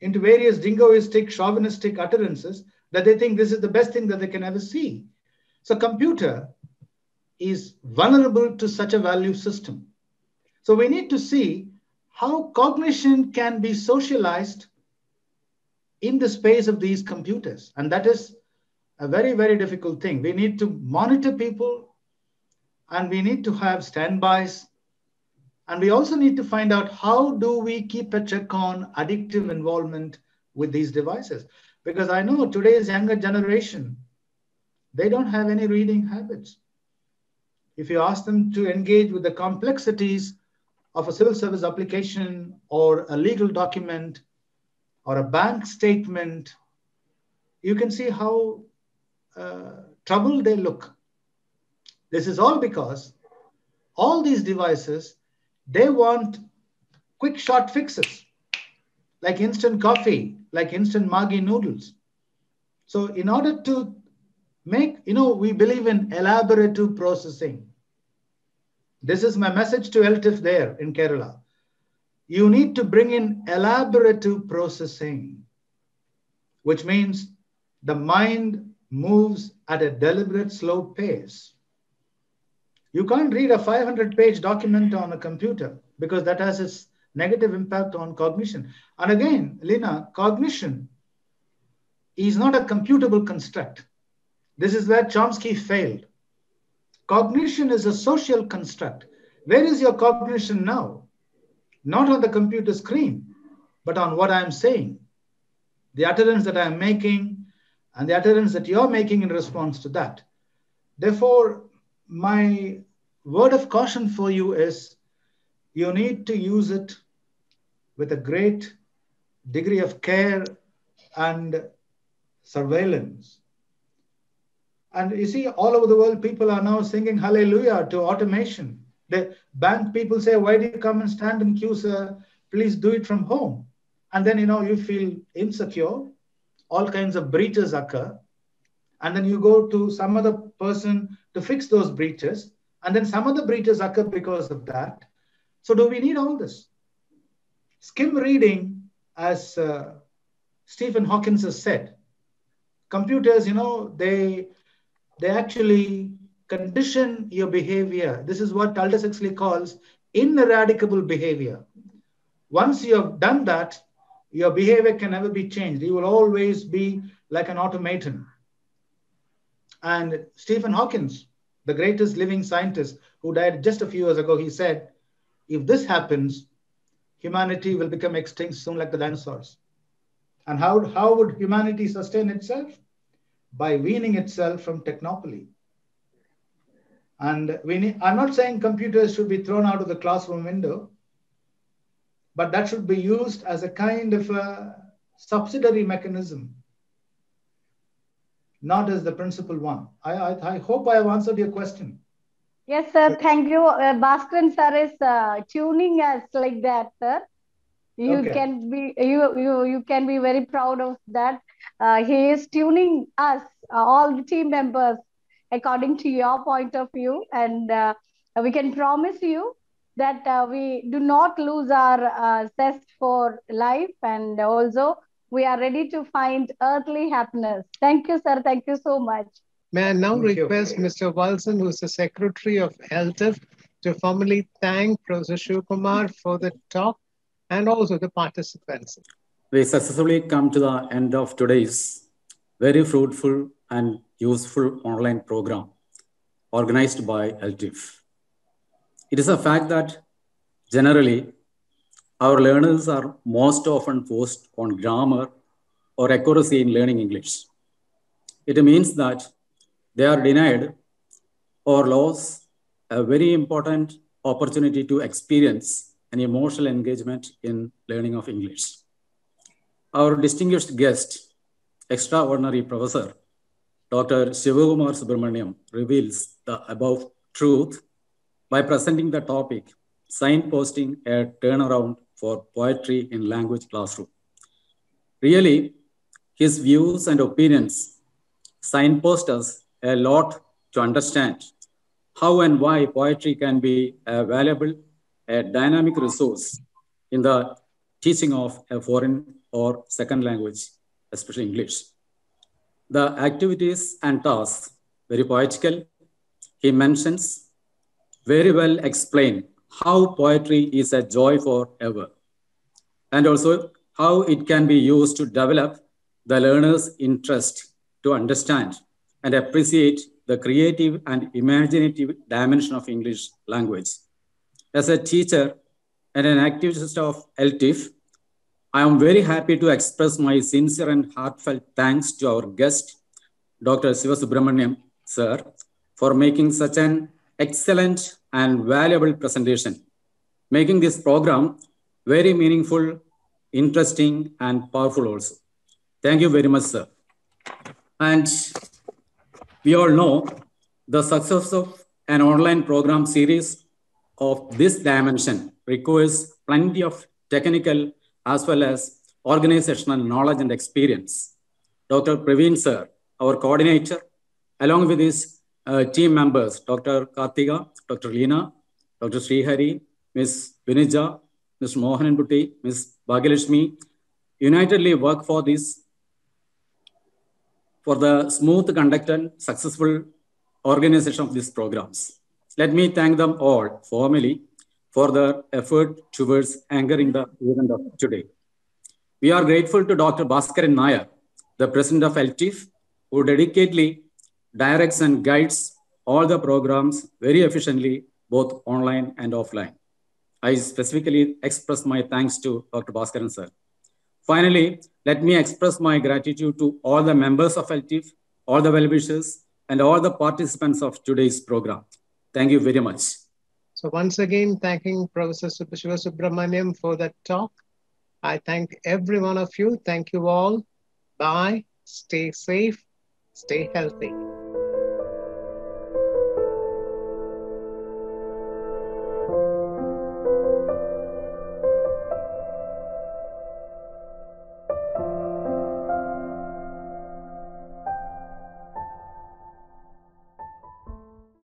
[SPEAKER 4] into various jingoistic, chauvinistic utterances that they think this is the best thing that they can ever see. So computer is vulnerable to such a value system. So we need to see how cognition can be socialized in the space of these computers. And that is a very, very difficult thing. We need to monitor people and we need to have standbys. And we also need to find out how do we keep a check on addictive involvement with these devices. Because I know today's younger generation, they don't have any reading habits. If you ask them to engage with the complexities of a civil service application or a legal document or a bank statement, you can see how troubled they look. This is all because all these devices, they want quick short fixes, like instant coffee, like instant Maggi noodles. So in order to make, we believe in elaborative processing. This is my message to LTIF there in Kerala. You need to bring in elaborative processing, which means the mind moves at a deliberate, slow pace. You can't read a 500-page document on a computer because that has its negative impact on cognition. And again, Lina, cognition is not a computable construct. This is where Chomsky failed. Cognition is a social construct. Where is your cognition now? Not on the computer screen, but on what I'm saying, the utterance that I'm making, and the utterance that you're making in response to that. Therefore, my word of caution for you is you need to use it with a great degree of care and surveillance. And you see, all over the world, people are now singing hallelujah to automation. The bank people say, why do you come and stand in queue, sir? Please do it from home. And then, you feel insecure. All kinds of breaches occur. And then you go to some other person to fix those breaches. And then some other breaches occur because of that. So do we need all this? Skim reading, as Stephen Hawking has said, computers, they actually condition your behavior. This is what Aldous Huxley calls ineradicable behavior. Once you have done that, your behavior can never be changed. You will always be like an automaton. And Stephen Hawking, the greatest living scientist who died just a few years ago, he said, if this happens, humanity will become extinct soon like the dinosaurs. And how would humanity sustain itself? By weaning itself from technopoly. And I'm not saying computers should be thrown out of the classroom window, but that should be used as a kind of a subsidiary mechanism, not as the principal one. I hope I have answered your question.
[SPEAKER 3] Yes, sir. Thank you. Bhaskaran sir is tuning us like that, sir. You can be very proud of that. He is tuning us, all the team members, according to your point of view, and We can promise you that we do not lose our zest for life, and also we are ready to find earthly happiness. Thank you, sir. Thank you so much.
[SPEAKER 1] May I now
[SPEAKER 4] Thank you.
[SPEAKER 1] request Mr. Wilson, who is the Secretary of LTIF, to formally thank Professor Sivakumar for the talk and also the participants.
[SPEAKER 5] We successfully come to the end of today's very fruitful and useful online program organized by LTIF. It is a fact that generally our learners are most often forced on grammar or accuracy in learning English. It means that they are denied or lose a very important opportunity to experience an emotional engagement in learning of English. Our distinguished guest, extraordinary professor, Dr. Sivasubramaniam, reveals the above truth by presenting the topic, Signposting, a turnaround for poetry in language classroom. Really, his views and opinions signpost us a lot to understand how and why poetry can be a valuable, a dynamic resource in the teaching of a foreign or second language, especially English. The activities and tasks, very poetical, he mentions, very well explain how poetry is a joy forever, and also how it can be used to develop the learner's interest to understand and appreciate the creative and imaginative dimension of English language. As a teacher and an activist of LTIF, I am very happy to express my sincere and heartfelt thanks to our guest, Dr. Sivasubramaniam, sir, for making such an excellent and valuable presentation, making this program very meaningful, interesting, and powerful also. Thank you very much, sir. And we all know the success of an online program series of this dimension requires plenty of technical as well as organizational knowledge and experience. Dr. Praveen, sir, our coordinator, along with his team members, Dr. Kartika, Dr. Leena, Dr. Srihari, Ms. Vinija, Mr. Mohan Butti, Ms. Bhagyalakshmi, unitedly work for this, for the smooth conduct and successful organization of these programs. Let me thank them all formally for their effort towards anchoring the event of today. We are grateful to Dr. Bhaskaran Nair, the president of LTIF, who dedicatedly directs and guides all the programs very efficiently, both online and offline. I specifically express my thanks to Dr. Bhaskaran, sir. Finally, let me express my gratitude to all the members of LTIF, all the well-wishers, and all the participants of today's program. Thank you very much.
[SPEAKER 1] So once again, thanking Professor Sivasubramaniam for that talk. I thank every one of you. Thank you all. Bye. Stay safe. Stay healthy.